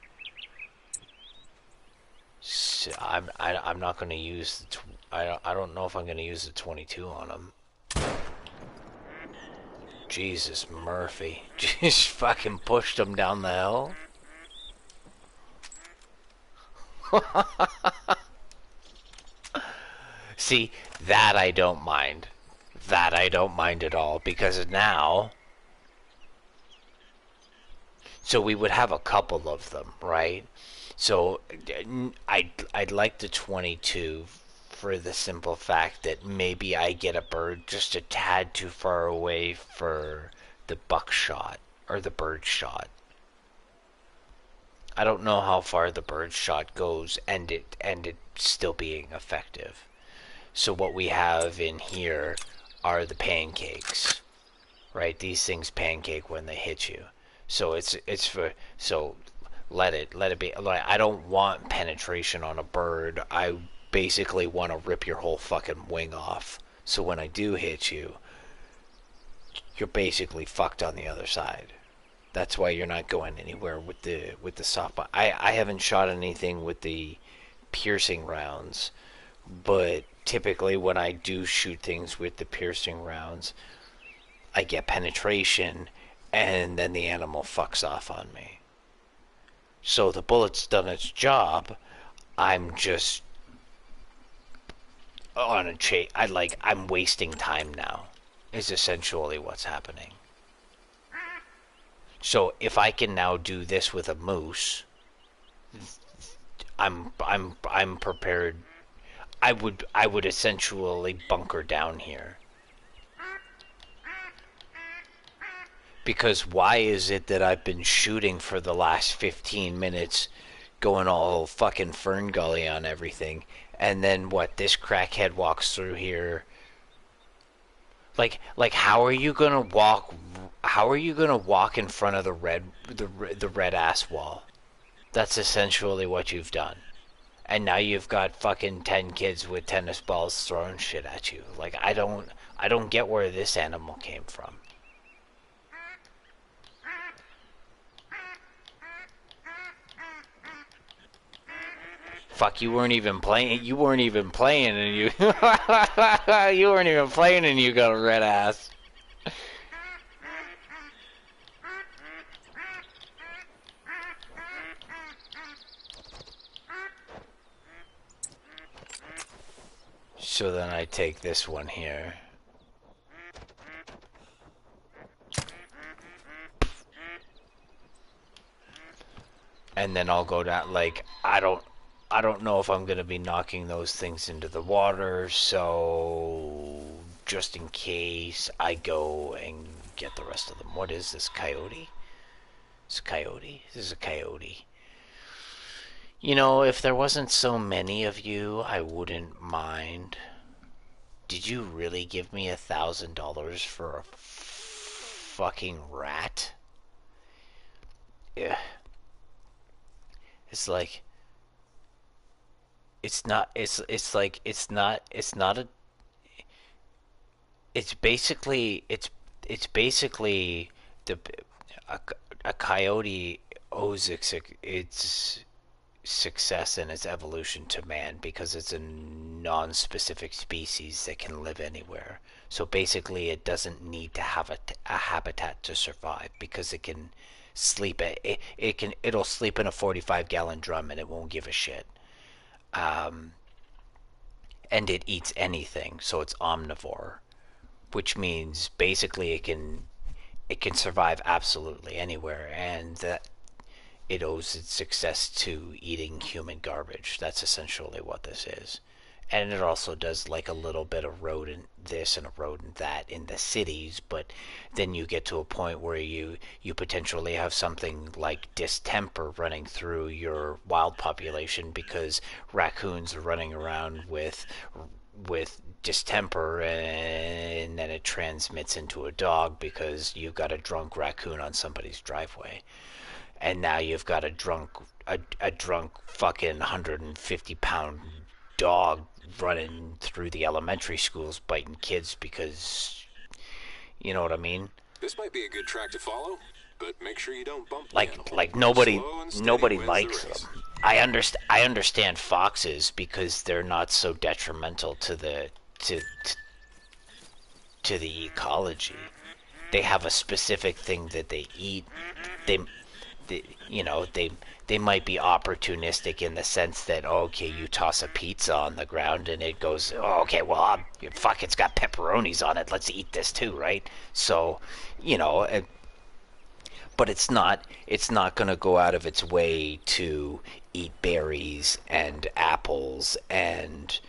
So I'm not going to use I don't know if I'm going to use the 22 on him. Jesus Murphy. Just fucking pushed him down the hill. See, that I don't mind. That I don't mind at all, because now... So we would have a couple of them, right? So I'd like the 22 for the simple fact that maybe I get a bird just a tad too far away for the buckshot or the bird shot. I don't know how far the bird shot goes and it still being effective. So what we have in here are the pancakes, right? These things pancake when they hit you. So it's for so let it be. Like, I don't want penetration on a bird. I basically want to rip your whole fucking wing off. So when I do hit you, you're basically fucked on the other side. That's why you're not going anywhere with the softball. I haven't shot anything with the piercing rounds, but typically when I do shoot things with the piercing rounds, I get penetration, and then the animal fucks off on me. So the bullet's done its job. I'm just on a chase. I'm wasting time now. Is essentially what's happening. So if I can now do this with a moose, I'm prepared. I would essentially bunker down here. Because why is it that I've been shooting for the last 15 minutes, going all fucking Fern Gully on everything, and then what, this crackhead walks through here? Like how are you gonna walk? How are you gonna walk in front of the red ass wall? That's essentially what you've done. And now you've got fucking 10 kids with tennis balls throwing shit at you. Like, I don't get where this animal came from. Fuck, you weren't even playing, and you you weren't even playing and you got a red ass. So then I take this one here. And then I'll go down, like, I don't know if I'm going to be knocking those things into the water, so just in case I go and get the rest of them. What is this, coyote? It's a coyote. This is a coyote. You know, if there wasn't so many of you, I wouldn't mind. Did you really give me $1,000 for a fucking rat? Yeah. It's like it's not a it's basically the a, a coyote owes its success and its evolution to man because it's a non-specific species that can live anywhere. So basically, it doesn't need to have a habitat to survive because it can sleep. It'll sleep in a 45-gallon drum and it won't give a shit. And it eats anything, so it's omnivore, which means basically it can survive absolutely anywhere, and that it owes its success to eating human garbage. That's essentially what this is. And it also does like a little bit of rodent this and a rodent that in the cities, but then you get to a point where you potentially have something like distemper running through your wild population because raccoons are running around with distemper, and then it transmits into a dog because you've got a drunk raccoon on somebody's driveway, and now you've got a drunk fucking 150-pound dog running through the elementary schools biting kids because you know what I mean. This might be a good track to follow, but make sure you don't bump the animal. Like Slow and steady nobody wins likes the race. them. I understand foxes because they're not so detrimental to the ecology. They have a specific thing that they eat. They, they might be opportunistic in the sense that, oh, okay, you toss a pizza on the ground and it goes, oh, okay, well, fuck, it's got pepperonis on it, let's eat this too, right? So, but it's not going to go out of its way to eat berries and apples and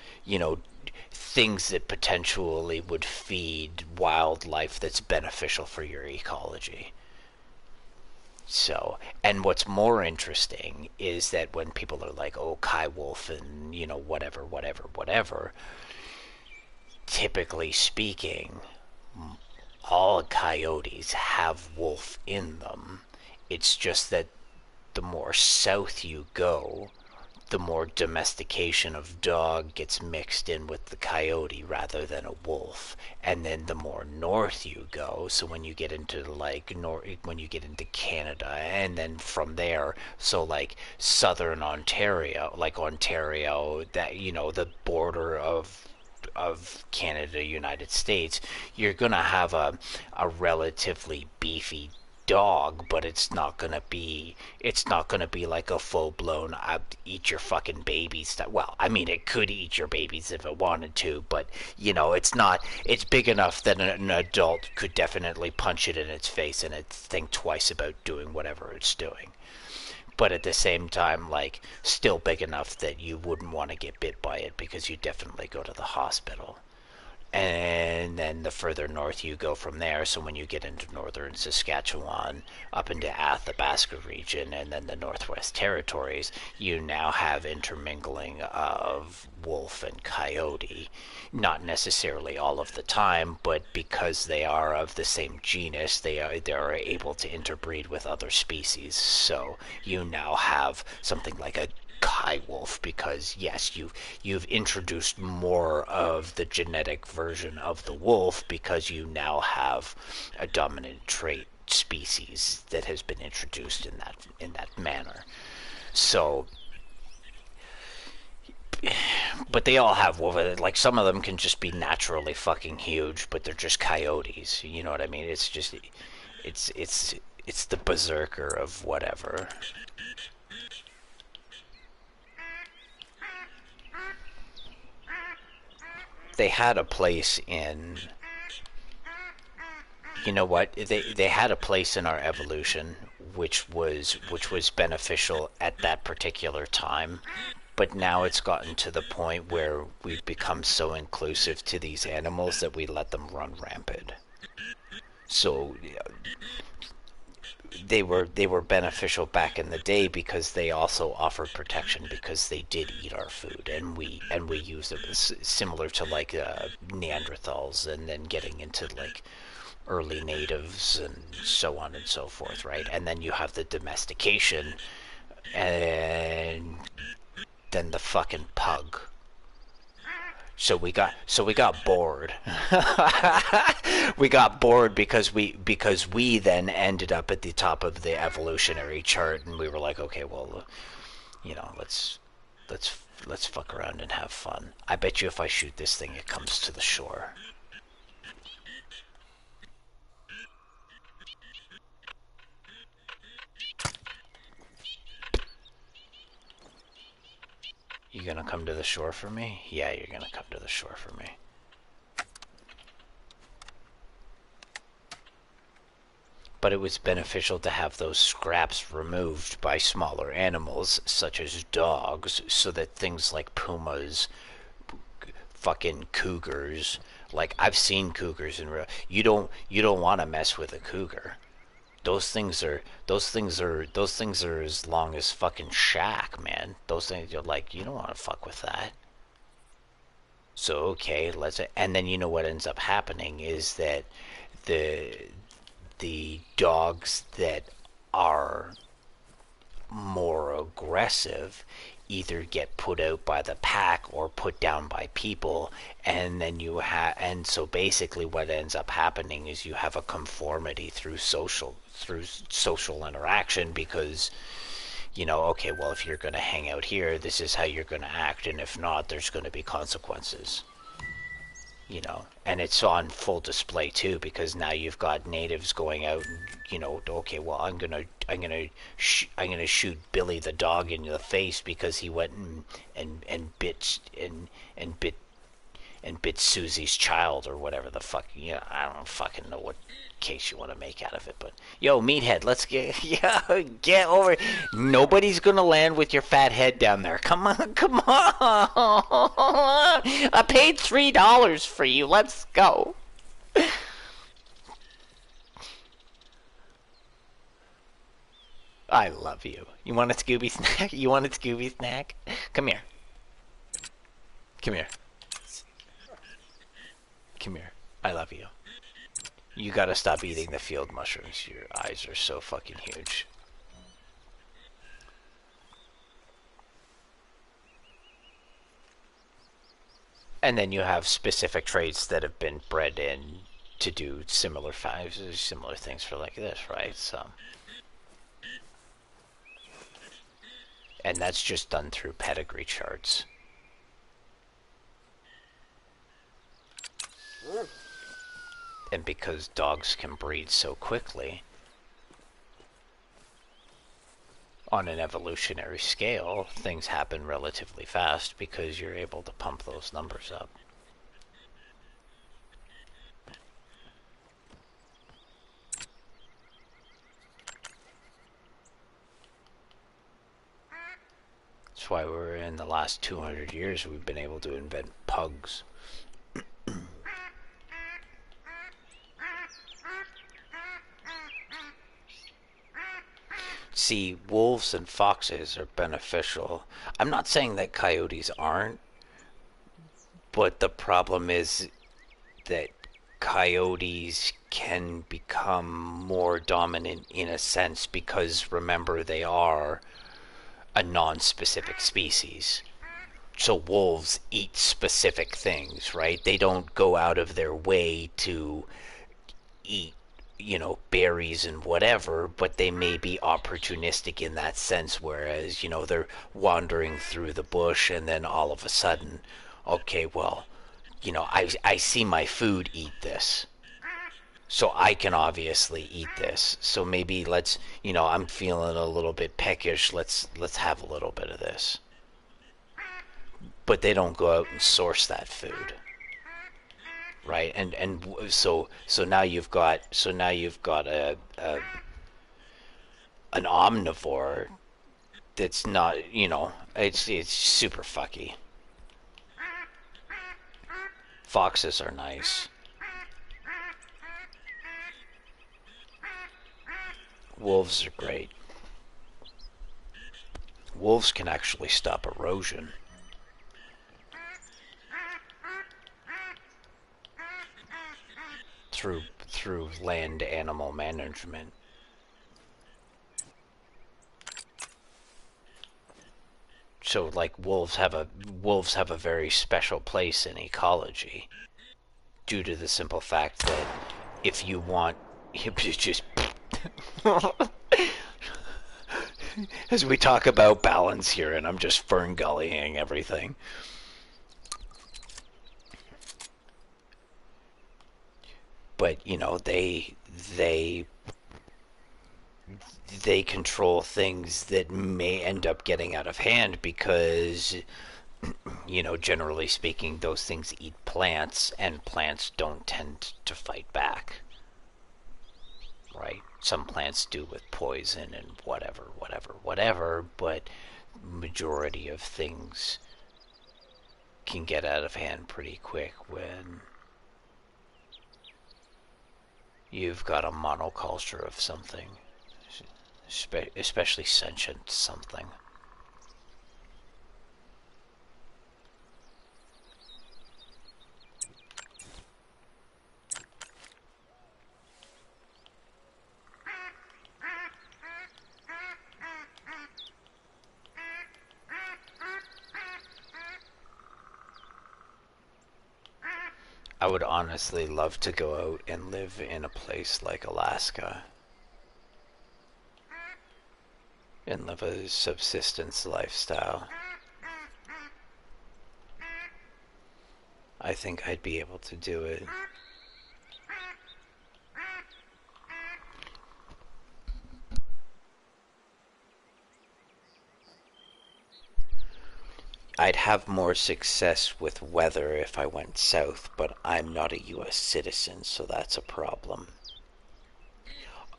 things that potentially would feed wildlife that's beneficial for your ecology. So, and what's more interesting is that when people are like, oh, Kai Wolf and, whatever, whatever, whatever, typically speaking, all coyotes have wolf in them. It's just that the more south you go, the more domestication of dog gets mixed in with the coyote rather than a wolf. And then the more north you go, so when you get into when you get into Canada, and then from there, so like southern Ontario, that the border of Canada, United States, you're gonna have a relatively beefy dog, but it's not gonna be like a full blown eat your fucking babies stuff. Well, I mean, it could eat your babies if it wanted to, but it's big enough that an adult could definitely punch it in its face and it think twice about doing whatever it's doing. But at the same time, like, still big enough that you wouldn't want to get bit by it because you definitely go to the hospital. And then the further north you go from there, so when you get into northern Saskatchewan, up into Athabasca region, and then the Northwest Territories, you now have intermingling of wolf and coyote. Not necessarily all of the time, but because they are of the same genus, they are able to interbreed with other species. So you now have something like a Kai wolf because yes, you've introduced more of the genetic version of the wolf because you now have a dominant trait species that has been introduced in that manner. So, but they all have wolf. Like some of them can just be naturally fucking huge, but they're just coyotes. You know what I mean? It's the berserker of whatever. They had a place in you know what they had a place in our evolution which was beneficial at that particular time, but now it's gotten to the point where we've become so inclusive to these animals that we let them run rampant. So they were beneficial back in the day because they also offered protection because they did eat our food, and we used it similar to like Neanderthals, and then getting into like early natives and so on and so forth, right? And then you have the domestication, and then the fucking pug. So we got bored. We got bored because we then ended up at the top of the evolutionary chart, and we were like, okay, well, let's let's fuck around and have fun. I bet you if I shoot this thing, it comes to the shore. You gonna come to the shore for me? Yeah, you're gonna come to the shore for me. But it was beneficial to have those scraps removed by smaller animals, such as dogs, so that things like pumas, fucking cougars, like I've seen cougars in real. You don't want to mess with a cougar. Those things are as long as fucking Shaq, man. Those things, you're like, you don't want to fuck with that. So okay, and then you know what ends up happening is that the the dogs that are more aggressive either get put out by the pack or put down by people, and then and so basically what ends up happening is you have a conformity through social interaction, because okay, well, if you're going to hang out here, this is how you're going to act, and if not, there's going to be consequences. And it's on full display too, because now you've got natives going out and, okay, well, I'm gonna shoot Billy the dog in the face because he went and bit and bit Susie's child, or whatever the fuck. I don't fucking know what case you want to make out of it, but yo, meathead, let's get get over it. Nobody's gonna land with your fat head down there. Come on, come on. I paid $3 for you. Let's go. I love you. You want a Scooby snack? You want a Scooby snack? Come here. Come here. Come here. I love you. You gotta stop eating the field mushrooms. Your eyes are so fucking huge. And then you have specific traits that have been bred in to do similar things for like this, right? So, and that's just done through pedigree charts. And because dogs can breed so quickly, on an evolutionary scale, things happen relatively fast because you're able to pump those numbers up. That's why we're in the last 200 years we've been able to invent pugs. See, wolves and foxes are beneficial. I'm not saying that coyotes aren't, but the problem is that coyotes can become more dominant in a sense because, remember, they are a non-specific species. So wolves eat specific things, right? They don't go out of their way to eat berries and whatever, but they may be opportunistic in that sense, whereas, they're wandering through the bush and then all of a sudden, okay, well, I see my food eat this. So I can obviously eat this. So maybe I'm feeling a little bit peckish. Let's have a little bit of this. But they don't go out and source that food. Right, and so now you've got an omnivore that's not, it's super fucky. Foxes are nice. Wolves are great. Wolves can actually stop erosion. Through land animal management. So like wolves have a very special place in ecology due to the simple fact that if you want just as we talk about balance here and I'm just ferngullying everything. But they they control things that may end up getting out of hand because generally speaking, those things eat plants, and plants don't tend to fight back. Right? Some plants do with poison and whatever, but majority of things can get out of hand pretty quick when you've got a monoculture of something, especially sentient something. I would honestly love to go out and live in a place like Alaska and live a subsistence lifestyle. I think I'd be able to do it. I'd have more success with weather if I went south, but I'm not a US citizen, so that's a problem.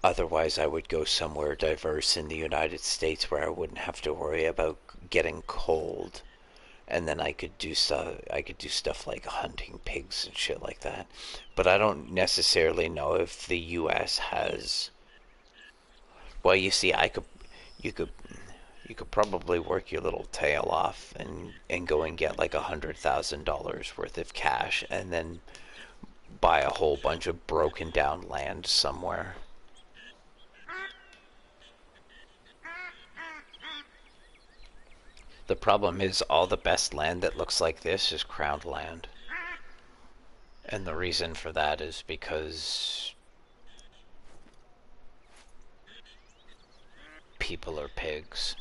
Otherwise, I would go somewhere diverse in the United States where I wouldn't have to worry about getting cold, and then I could do stuff like hunting pigs and shit like that. But I don't necessarily know if the US has. Well, you see, you could you could probably work your little tail off and go and get like $100,000 worth of cash and then buy a whole bunch of broken down land somewhere. The problem is all the best land that looks like this is crowned land. And the reason for that is because people are pigs.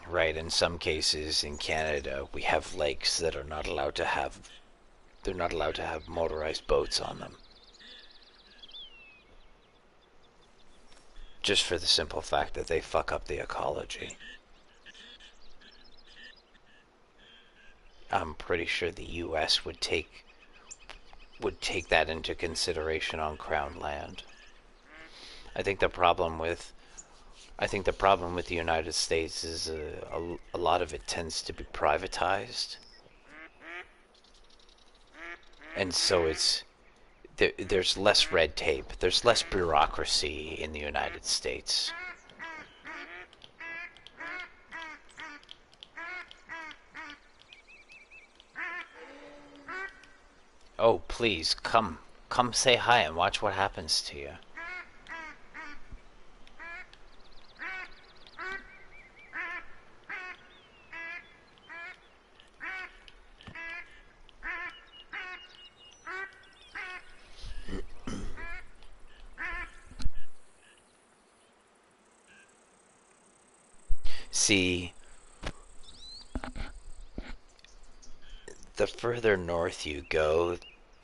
Right, in some cases in Canada, we have lakes that are not allowed to have they're not allowed to have motorized boats on them. Just for the simple fact that they fuck up the ecology. I'm pretty sure the US would take that into consideration on crown land. I think the problem with I think the problem with the United States is a lot of it tends to be privatized, and so there's less red tape, there's less bureaucracy in the United States. Oh, please come say hi and watch what happens to you. See, the further north you go,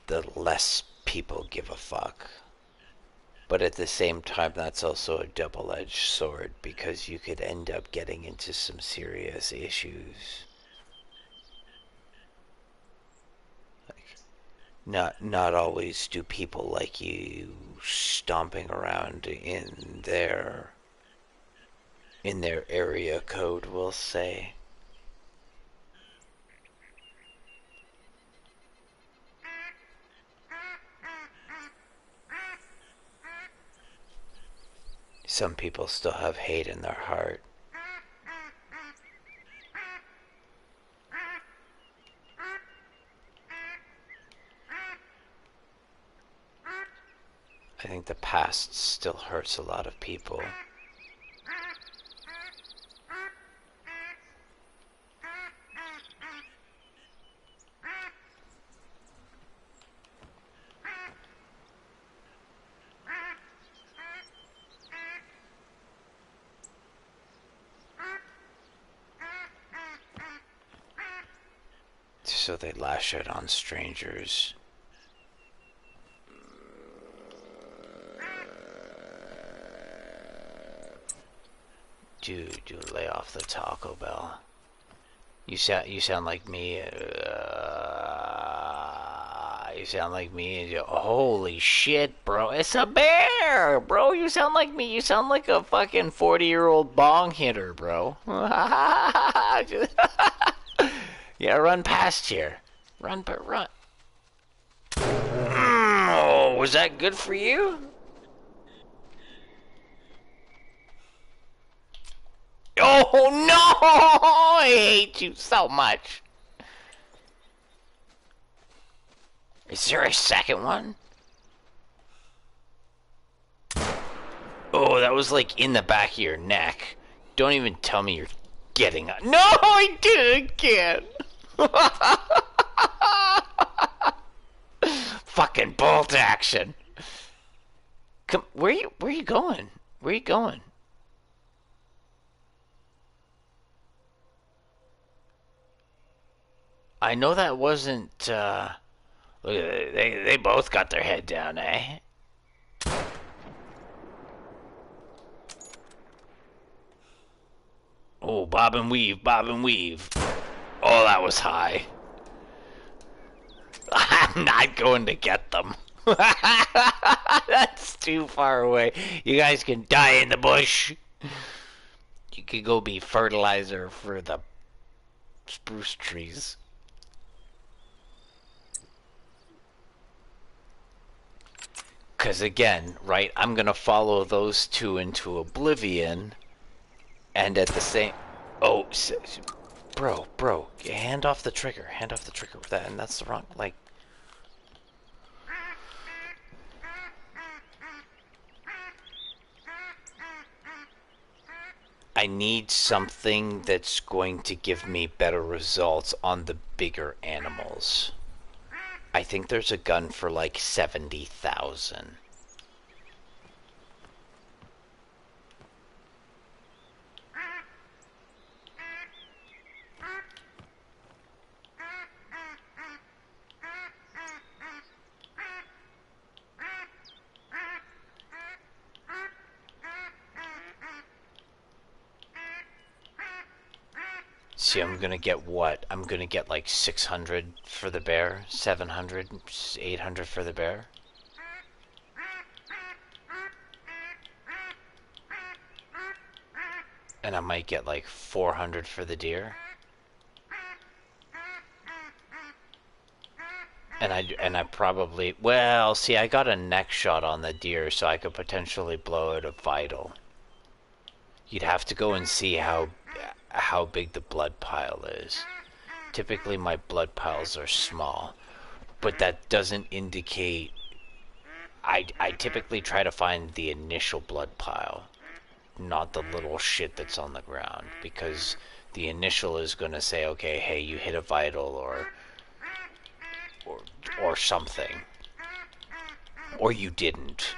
the less people give a fuck. But at the same time, that's also a double-edged sword because you could end up getting into some serious issues. Like, not always do people like you stomping around in their area code, we'll say. Some people still have hate in their heart. I think the past still hurts a lot of people. So they lash out on strangers. Do lay off the Taco Bell. You sound like me. You sound like me. Holy shit, bro! It's a bear, bro. You sound like me. You sound like a fucking 40-year-old bong hitter, bro. Yeah, run past here. Run. Oh, was that good for you? Oh no! I hate you so much. Is there a second one? Oh, that was like in the back of your neck. Don't even tell me you're getting up. No, I did it again. Fucking bolt action. Come, where are you going? Where are you going? I know that wasn't, look at it. They both got their head down, eh? Oh, bob and weave, bob and weave. Oh, that was high. I'm not going to get them. That's too far away. You guys can die in the bush. You could go be fertilizer for the spruce trees. Because again, right, I'm going to follow those two into oblivion. And at the same... Oh, bro, hand off the trigger. Hand off the trigger with that. And that's the wrong... Like... I need something that's going to give me better results on the bigger animals. I think there's a gun for like 70,000. See, I'm gonna get what? I'm gonna get like 600 for the bear, 700, 800 for the bear. And I might get like 400 for the deer. And I probably, well, see, I got a neck shot on the deer, so I could potentially blow out a vital. You'd have to go and see how big the blood pile is. Typically my blood piles are small, but that doesn't indicate... I typically try to find the initial blood pile, not the little shit that's on the ground, because the initial is going to say, okay, hey, you hit a vital or something, or you didn't.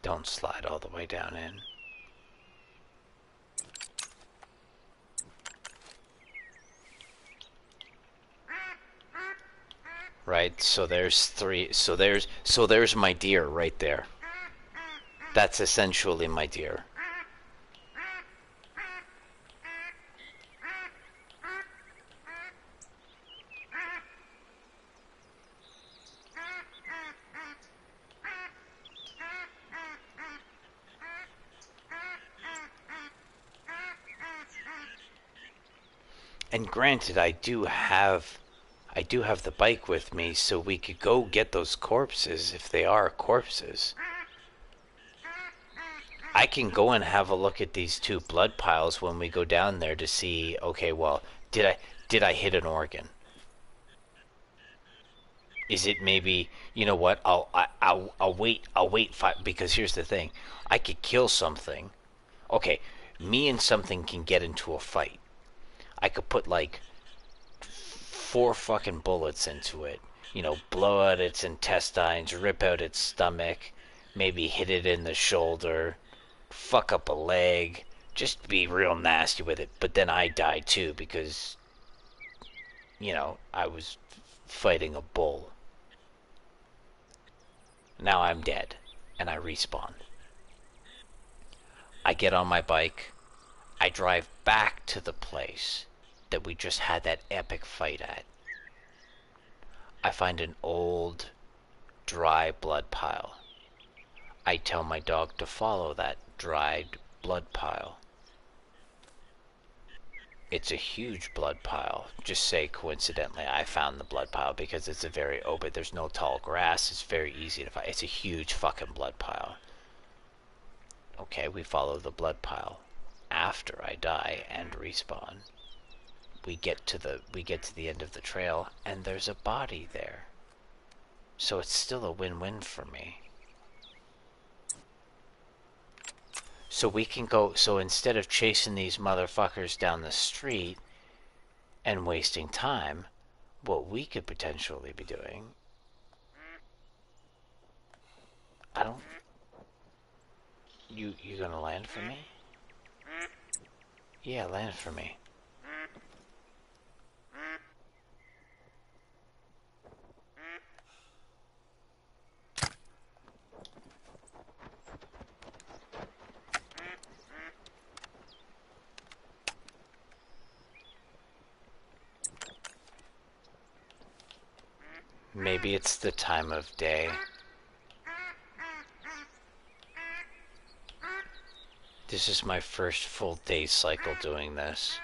Don't slide all the way down in. right? So there's three. So there's my deer right there. That's essentially my deer. And granted, I do have the bike with me, so we could go get those corpses if they are corpses. I can go and have a look at these two blood piles when we go down there to see, okay, well, did I hit an organ? Is it maybe, you know what? I'll wait because here's the thing. I could kill something. Okay, me and something can get into a fight. I could put like four fucking bullets into it. Blow out its intestines, rip out its stomach, maybe hit it in the shoulder, fuck up a leg, just be real nasty with it. But then I die too because, I was fighting a bull. Now I'm dead and I respawn. I get on my bike. I drive back to the place that we just had that epic fight at. I find an old, dry blood pile. I tell my dog to follow that dried blood pile. It's a huge blood pile. Just say coincidentally I found the blood pile because it's a very open, there's no tall grass, it's very easy to find. It's a huge fucking blood pile. Okay, we follow the blood pile. After I die and respawn, we get to the end of the trail and there's a body there. So it's still a win-win for me. So we can go, so instead of chasing these motherfuckers down the street and wasting time, what we could potentially be doing, I don't, you gonna land for me? Yeah, land for me. Maybe it's the time of day. This is my first full day cycle doing this.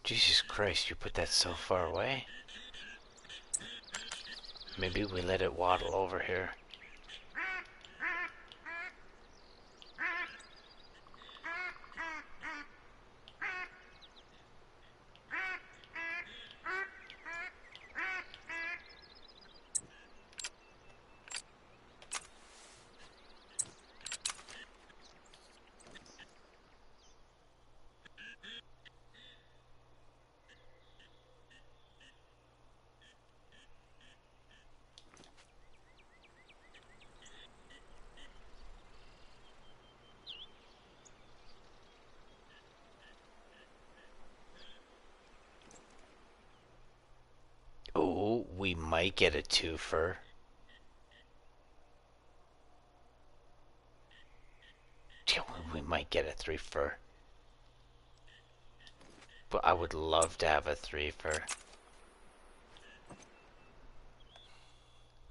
Jesus Christ, you put that so far away? Maybe we let it waddle over here. Oh, we might get a twofer. We might get a threefer. But I would love to have a threefer.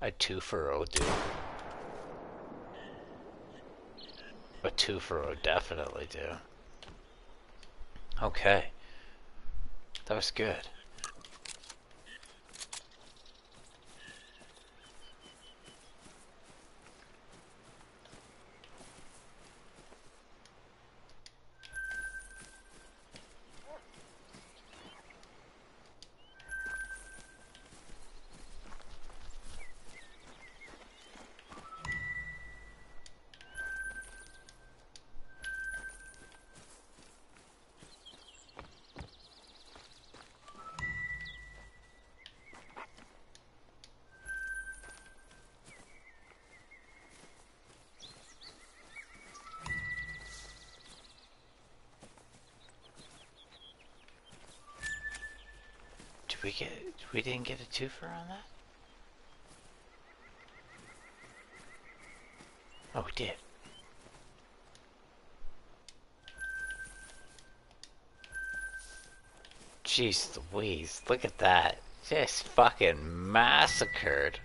A twofer will do. A twofer will definitely do. Okay. That was good. We didn't get a twofer on that? Oh, we did. Jeez Louise, look at that. Just fucking massacred.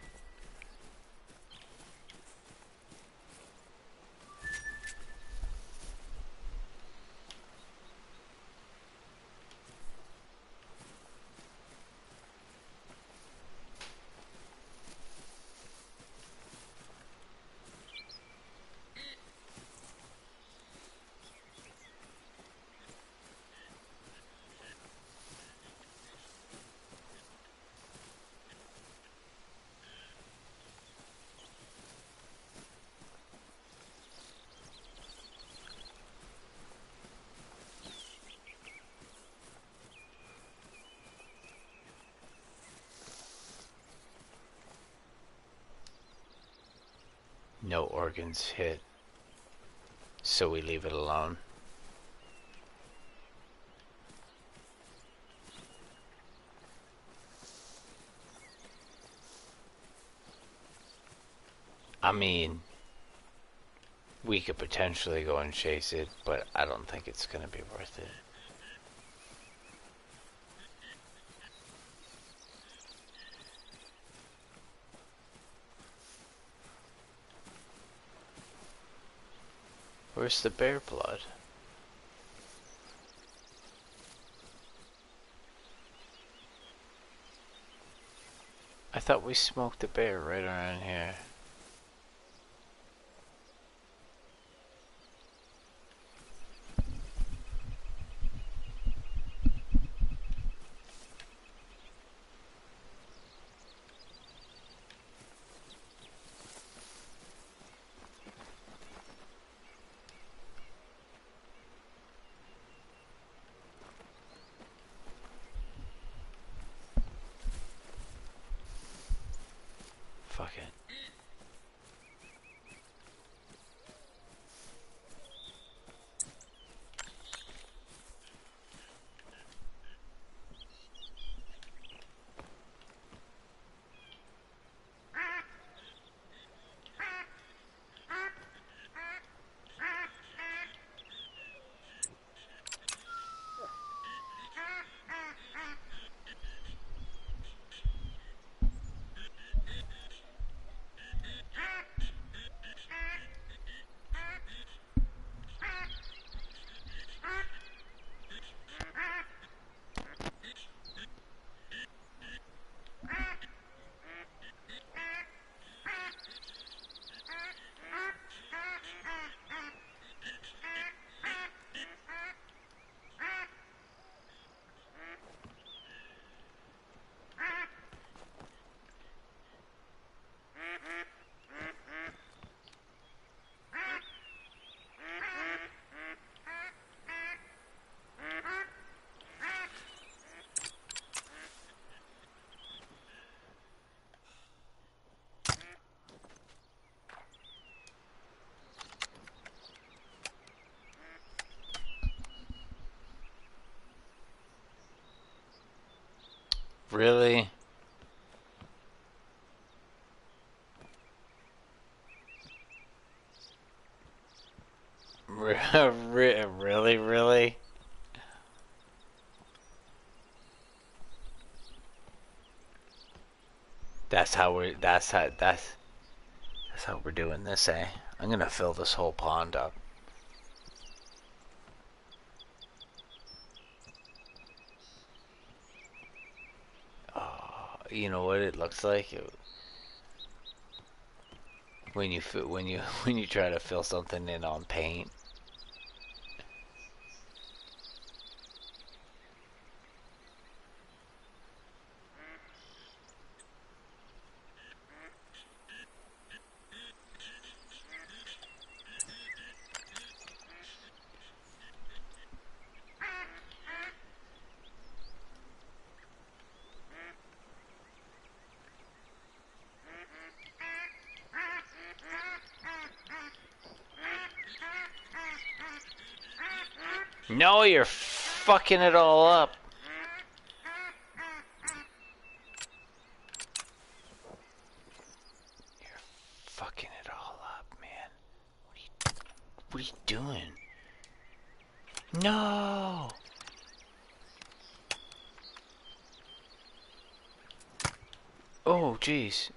No organs hit, so we leave it alone. I mean, we could potentially go and chase it, but I don't think it's gonna be worth it. Where's the bear blood? I thought we smoked the bear right around here. Fuck it. Really? Really, really? That's how we're doing this, eh? I'm gonna fill this whole pond up. You know what it looks like? When you when you try to fill something in on paint. No, you're fucking it all up. What are you doing? No! Oh, jeez.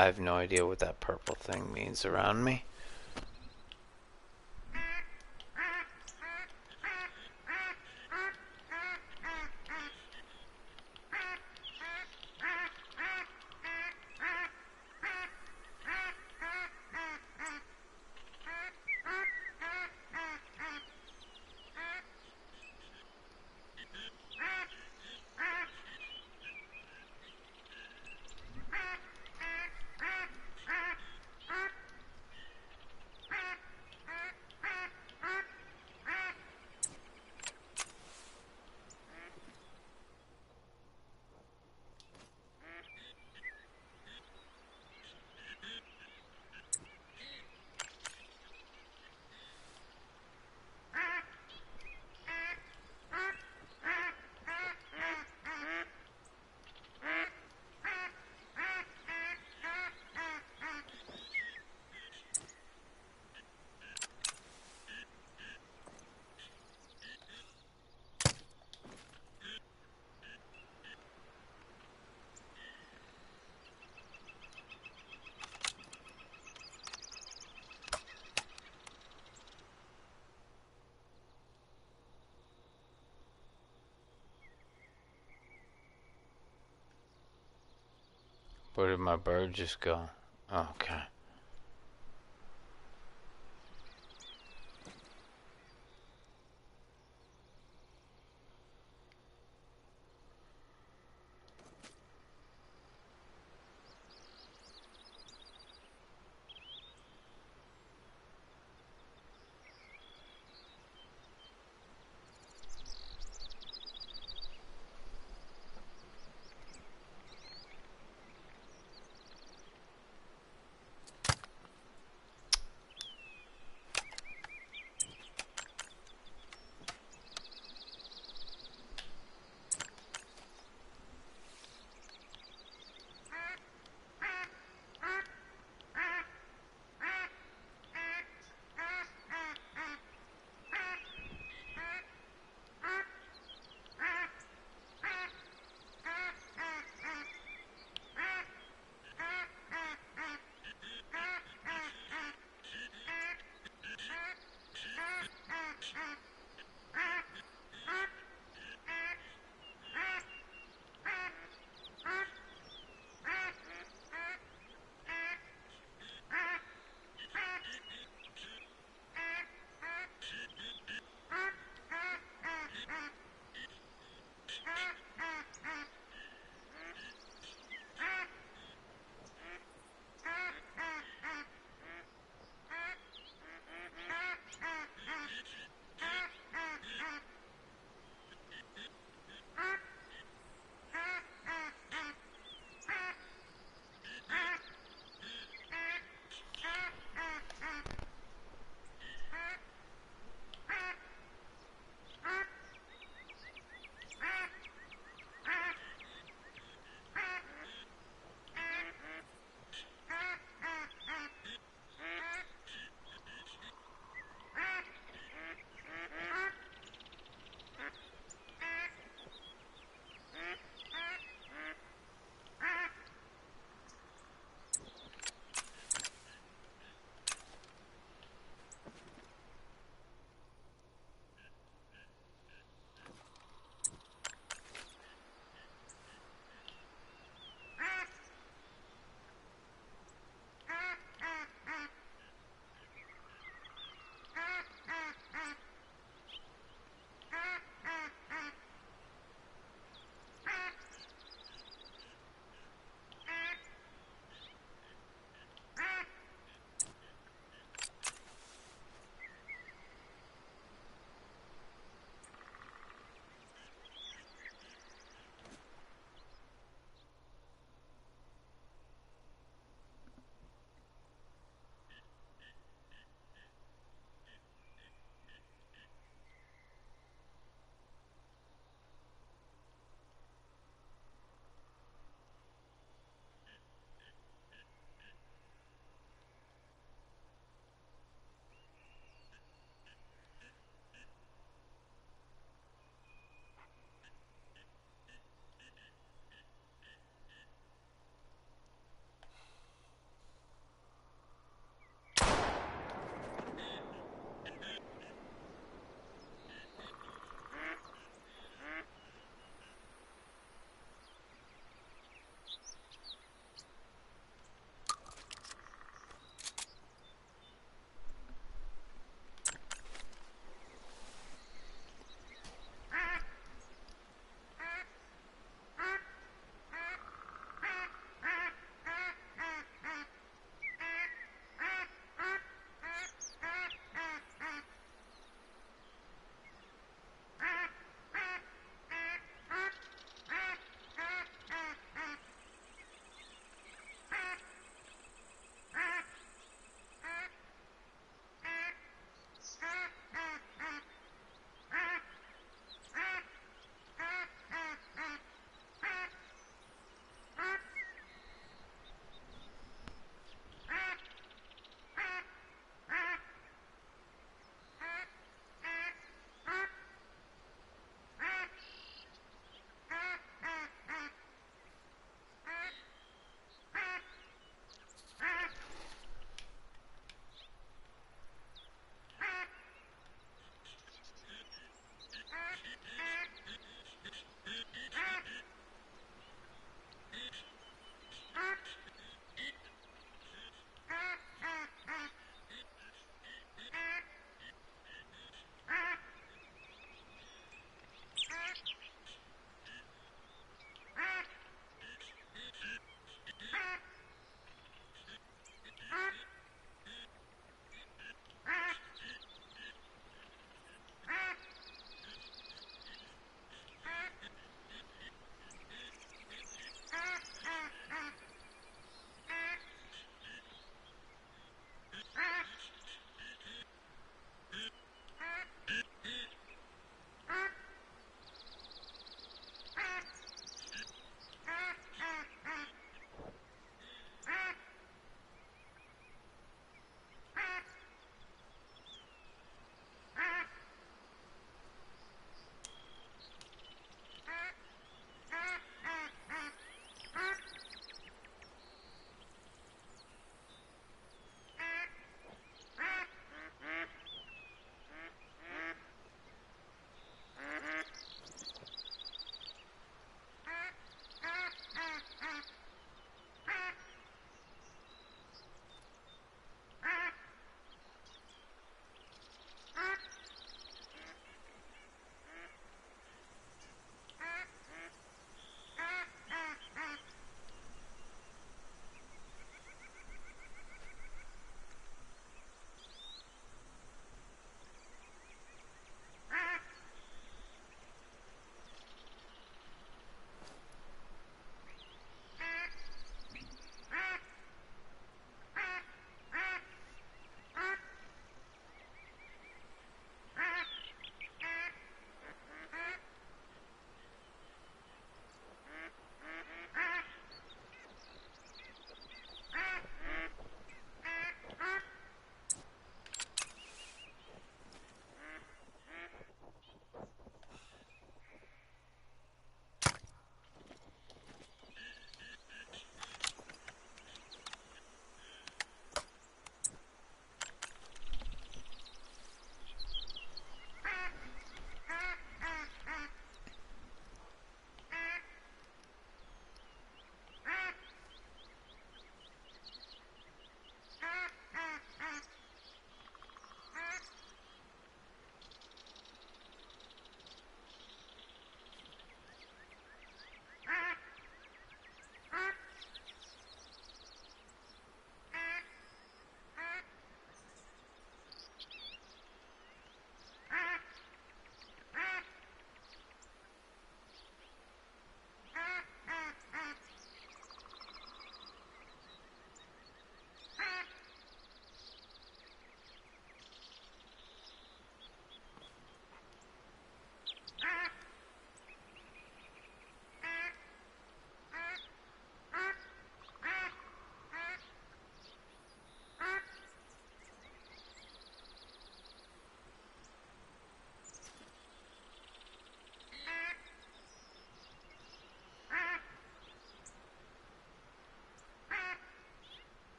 I have no idea what that purple thing means around me. Where did my bird just go? Okay.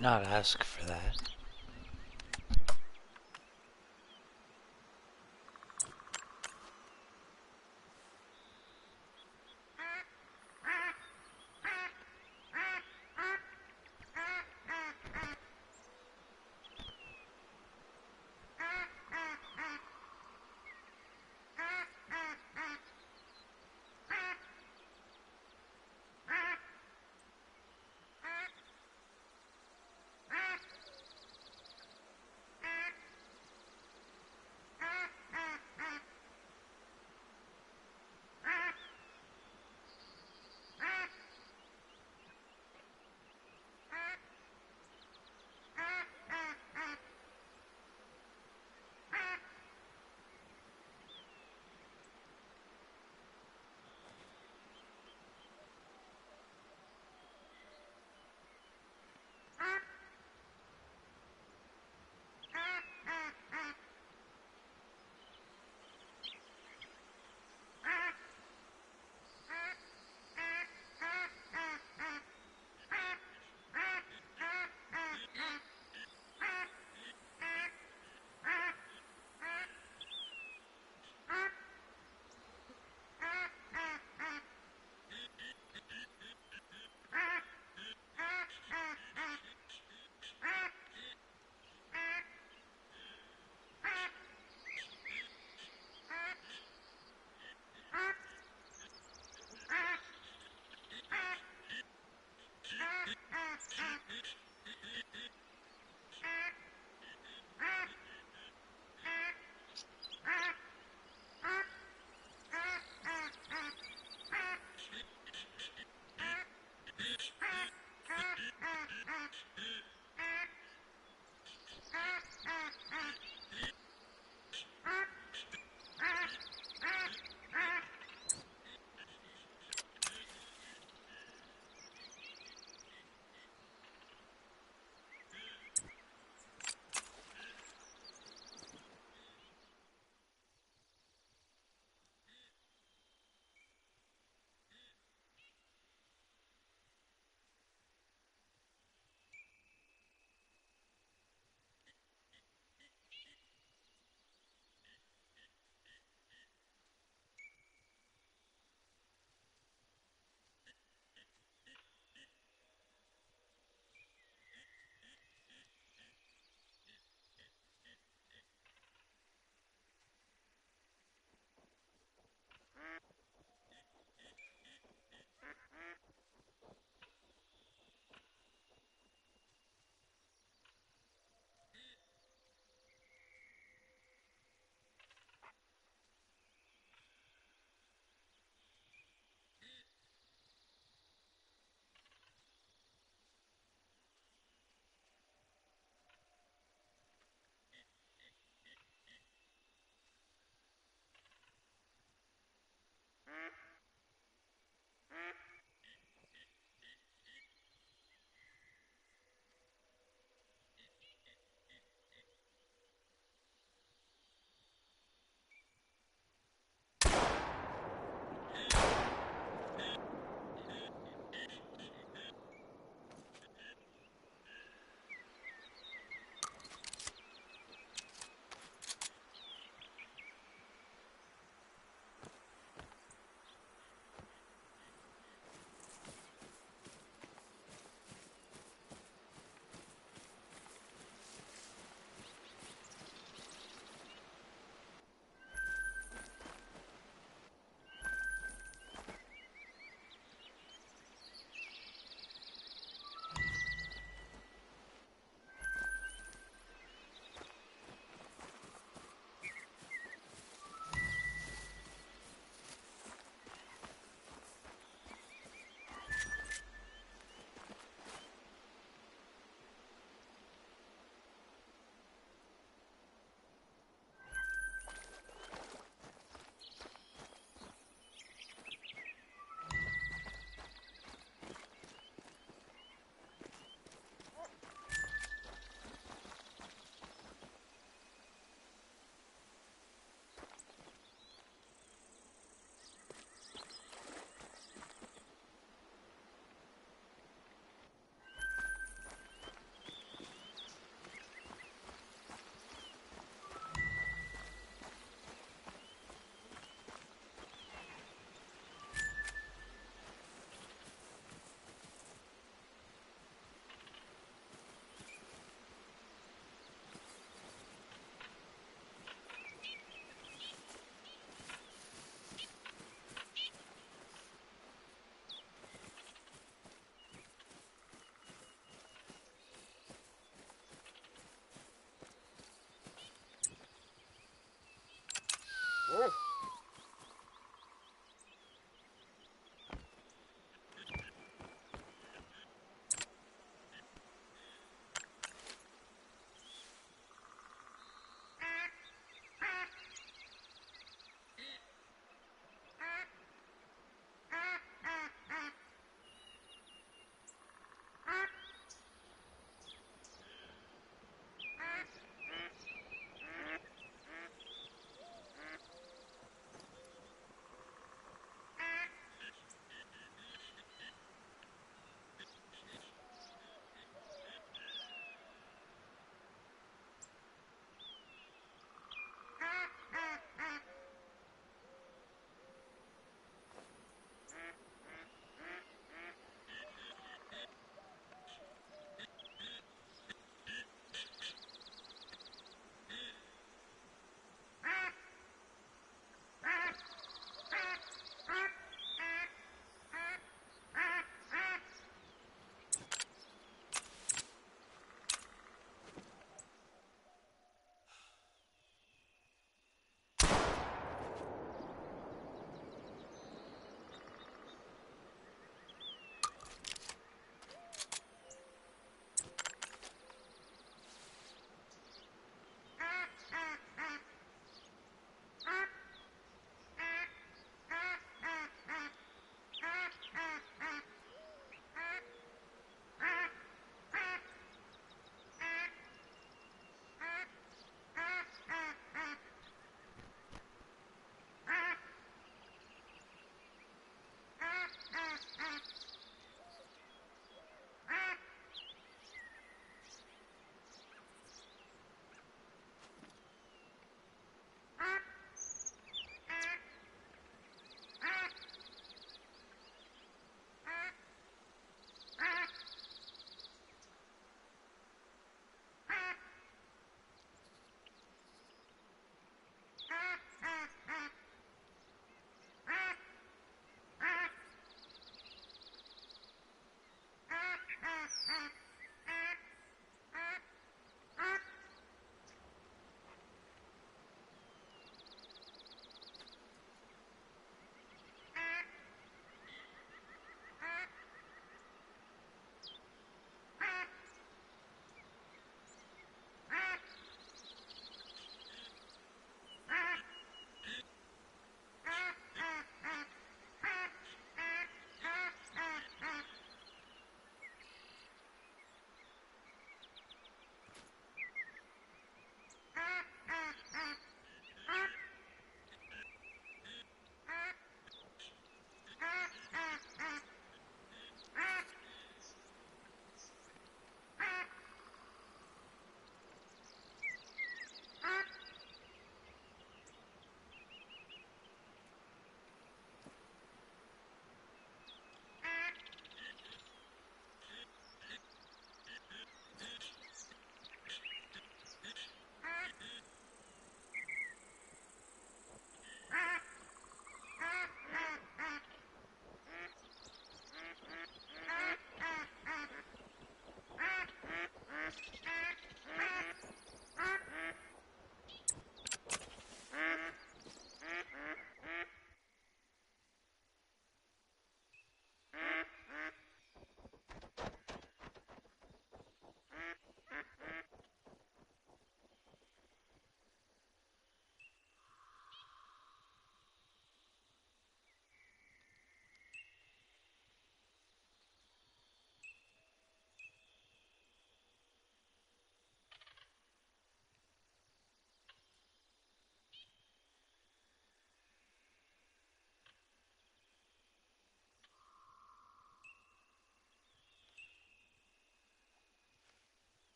not ask for that.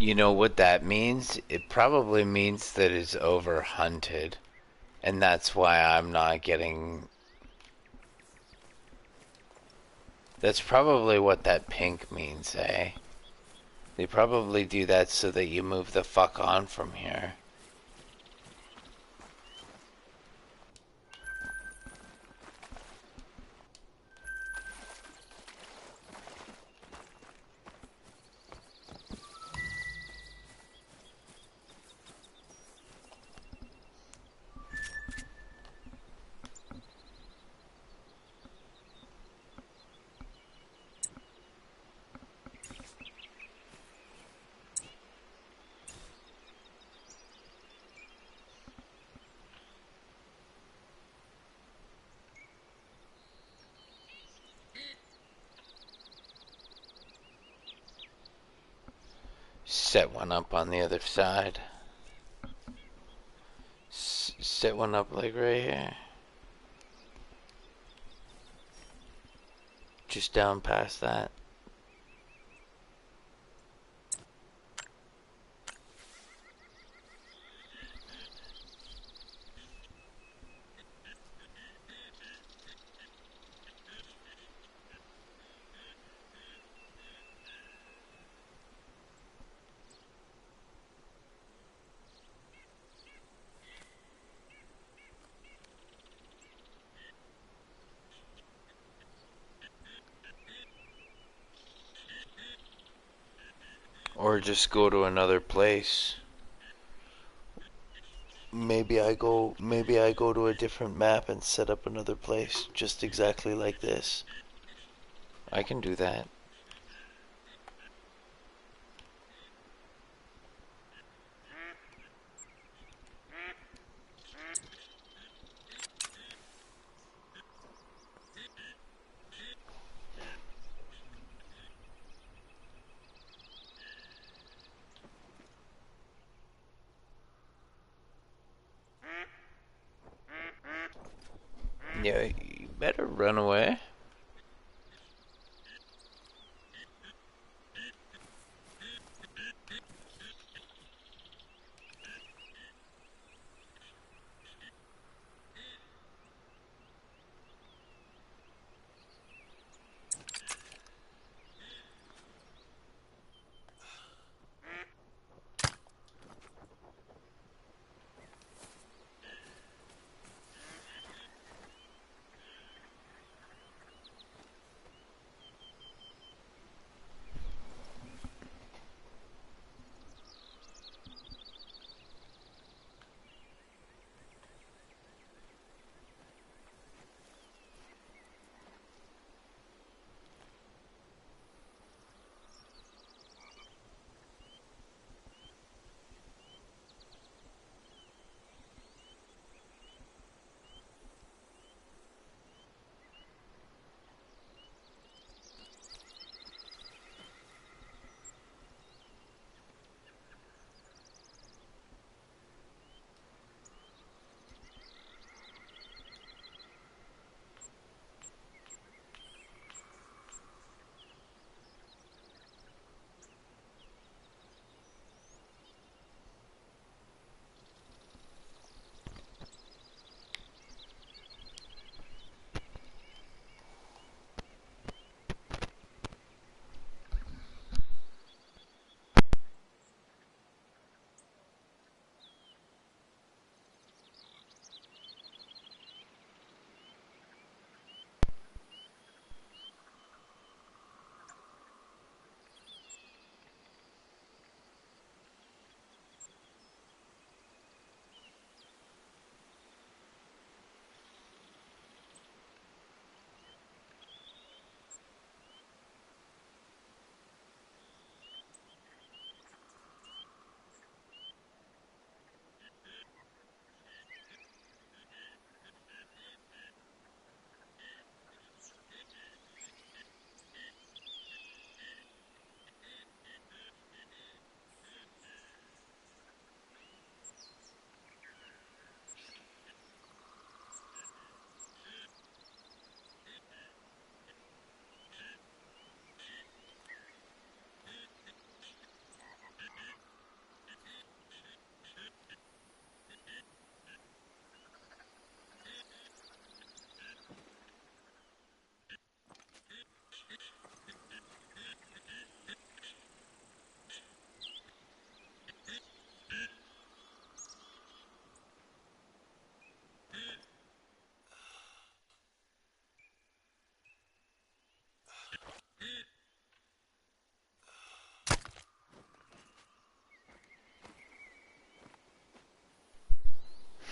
You know what that means? It probably means that it's overhunted. And that's why I'm not getting... That's probably what that pink means, eh? They probably do that so that you move the fuck on from here. Set one up on the other side. Set one up like right here. Just down past that. Or just go to another place. Maybe I go to a different map and set up another place just exactly like this. I can do that. Yeah, you better run away.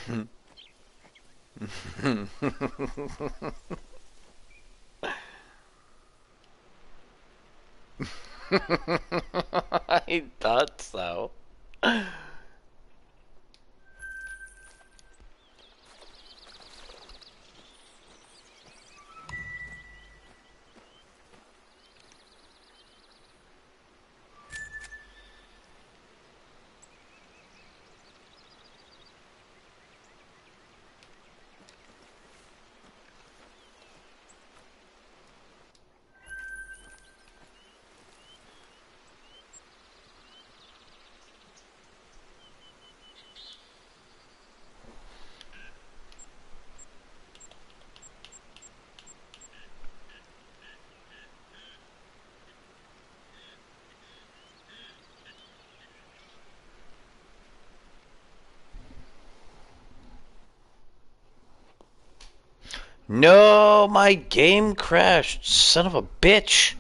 I thought so. No, my game crashed. Son of a bitch.